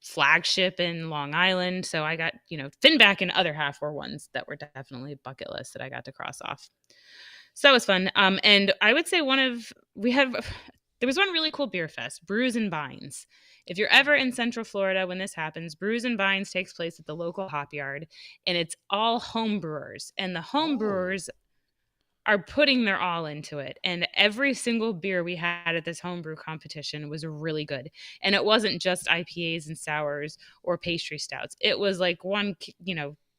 Flagship in Long Island. So I got, Finback and other half were ones that were definitely bucket list that I got to cross off. So that was fun. And I would say there was one really cool beer fest, Brews and Binds. If you're ever in Central Florida when this happens, Brews and Binds takes place at the local hop yard, and it's all home brewers. And the home Oh. brewers are putting their all into it. And every single beer we had at this homebrew competition was really good. And it wasn't just IPAs and sours or pastry stouts. It was like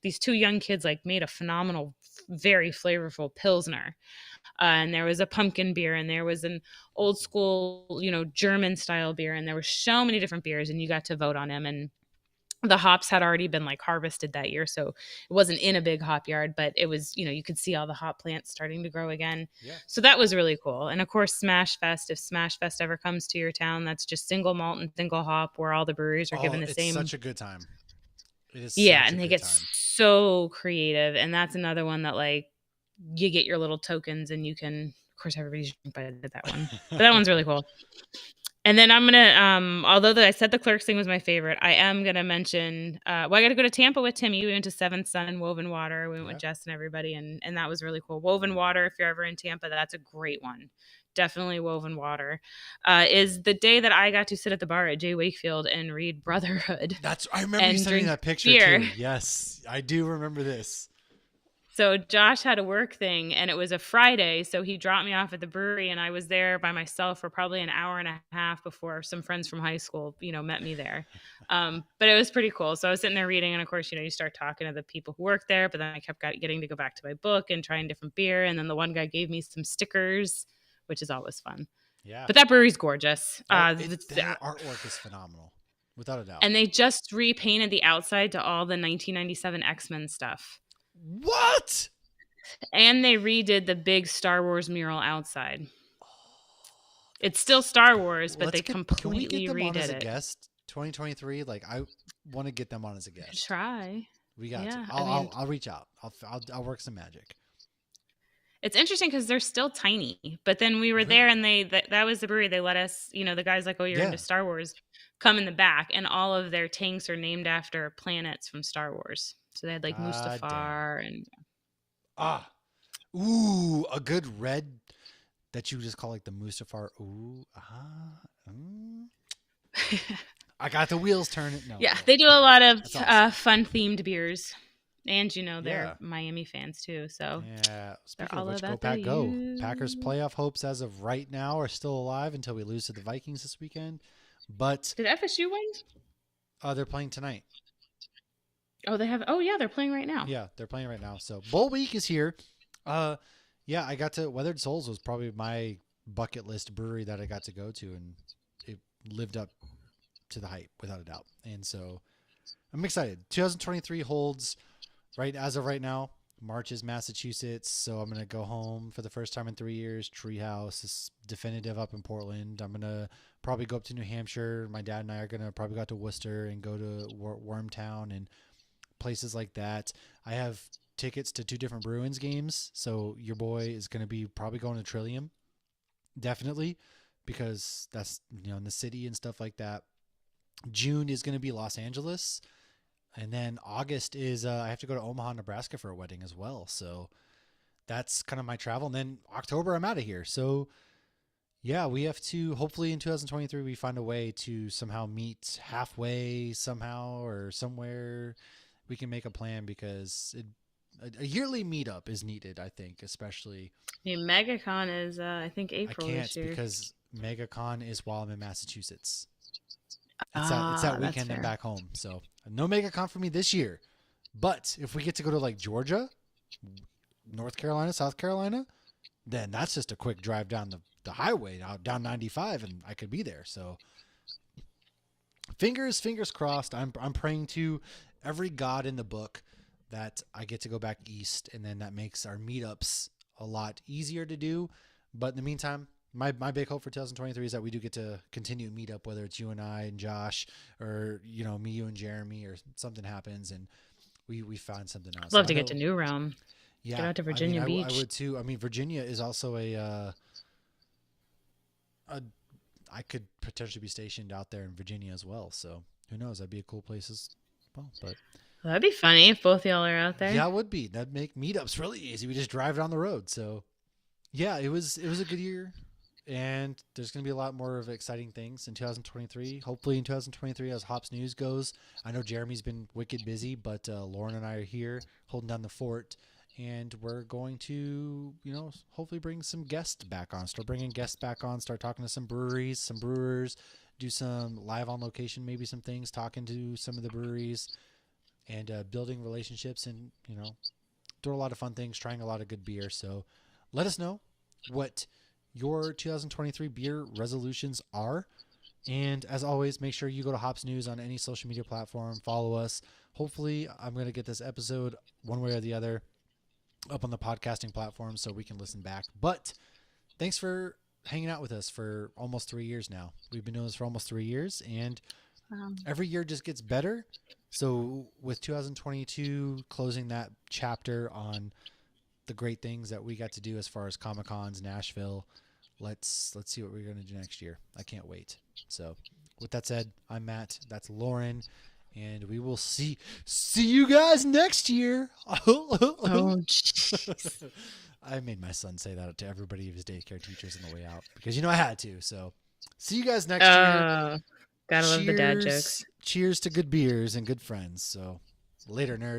these two young kids like made a phenomenal, very flavorful Pilsner. And there was a pumpkin beer, and there was an old school, German style beer. And there were so many different beers, and you got to vote on them. And the hops had already been like harvested that year, so it wasn't in a big hop yard, but it was, you could see all the hop plants starting to grow again. Yeah. So that was really cool. And of course, Smash Fest, if Smash Fest ever comes to your town, that's just single malt and single hop, where all the breweries are given Oh, the it's same. such a good time. It is Yeah, such a and they good get time. so creative, and that's another one that like you get your little tokens, and you can, of course, everybody's invited to that one, but that one's really cool. And then I'm gonna, although I said the Clerks thing was my favorite, I am gonna mention. Well, I got to go to Tampa with Timmy. We went to Seventh Sun and Woven Water. We went with Yeah. Jess and everybody, and that was really cool. Woven Water, if you're ever in Tampa, that's a great one. Definitely Woven Water. Is the day that I got to sit at the bar at Jay Wakefield and read Brotherhood. I remember you and sending drink that picture beer. too. Yes, I do remember this. So Josh had a work thing, and it was a Friday, so he dropped me off at the brewery, and I was there by myself for probably an hour and a half before some friends from high school, met me there. But it was pretty cool. So I was sitting there reading, and of course, you start talking to the people who work there, but then I kept getting to go back to my book and trying different beer, and then the one guy gave me some stickers, which is always fun. Yeah. But that brewery's gorgeous. Their artwork is phenomenal, without a doubt. And they just repainted the outside to all the 1997 X-Men stuff. What? And they redid the big Star Wars mural outside. It's still Star Wars, but completely can we get them redid on as a it. guest 2023? Like, I want to get them on as a guest. Try. We got Yeah, to. I'll reach out. I'll work some magic. It's interesting because they're still tiny. But then we were there, and that was the brewery. They let us, the guys like, oh, you're into Star Wars, come in the back, and all of their tanks are named after planets from Star Wars. So they had like Mustafar and. Ooh, a good red that you just call like the Mustafar. Ooh, I got the wheels turning. No, yeah, they do a lot of awesome. Fun themed beers, and they're Yeah. Miami fans too. So yeah, speaking all of which, go about Pack, the go! U. Packers playoff hopes as of right now are still alive until we lose to the Vikings this weekend. But did FSU win? They're playing tonight. Oh, they have. Oh, yeah, they're playing right now. Yeah, they're playing right now. So bowl week is here. Yeah, I got to Weathered Souls was probably my bucket list brewery that I got to go to, and it lived up to the hype without a doubt. And so I'm excited. 2023 holds as of right now. March is Massachusetts, so I'm gonna go home for the first time in 3 years. Treehouse is definitive up in Portland. I'm gonna probably go up to New Hampshire. My dad and I are gonna probably go out to Worcester and go to Wormtown and places like that. I have tickets to 2 different Bruins games, so your boy is going to be probably going to Trillium, definitely, because that's in the city and stuff like that. June is going to be Los Angeles, and then August is I have to go to Omaha, Nebraska for a wedding as well. So that's kind of my travel, and then October I'm out of here. So yeah, we have to hopefully in 2023 we find a way to somehow meet halfway somehow or somewhere. We can make a plan because a yearly meetup is needed, I think, especially. MegaCon is, I think, April I can't this year. because MegaCon is while I'm in Massachusetts. It's that weekend and back home. So no MegaCon for me this year. But if we get to go to like Georgia, North Carolina, South Carolina, then that's just a quick drive down the highway, down 95, and I could be there. So fingers crossed. I'm praying to every god in the book that I get to go back east, and then that makes our meetups a lot easier to do. But in the meantime, my big hope for 2023 is that we do get to continue meetup, whether it's you and I and Josh, or me, you and Jeremy, or something happens and we find something else. Love to get to New Realm. Yeah, get out to Virginia Beach. I would too. I mean, Virginia is also I could potentially be stationed out there in Virginia as well. So who knows? That'd be a cool place as well. But that'd be funny if both y'all are out there. Yeah, it would be. That'd make meetups really easy. We just drive down the road. So yeah, it was a good year, and there's going to be a lot more of exciting things in 2023. Hopefully in 2023 as Hops News goes. I know Jeremy's been wicked busy, but Lauren and I are here holding down the fort, and we're going to, hopefully bring some guests back on. Start bringing guests back on. Start talking to some breweries, some brewers. Do some live on location, maybe some things. Talking to some of the breweries and building relationships, and doing a lot of fun things. Trying a lot of good beer. So, let us know what your 2023 beer resolutions are. And as always, make sure you go to Hops News on any social media platform. Follow us. Hopefully, I'm going to get this episode one way or the other up on the podcasting platform so we can listen back. But thanks for hanging out with us for almost 3 years now. We've been doing this for almost 3 years, and every year just gets better. So with 2022 closing that chapter on the great things that we got to do as far as Comic Cons, Nashville, let's see what we're going to do next year. I can't wait. So with that said, I'm Matt. That's Lauren. And we will see you guys next year. Oh, jeez. I made my son say that to everybody of his daycare teachers on the way out because I had to. So, see you guys next year. Gotta love the dad jokes. Cheers to good beers and good friends. So, later, nerds.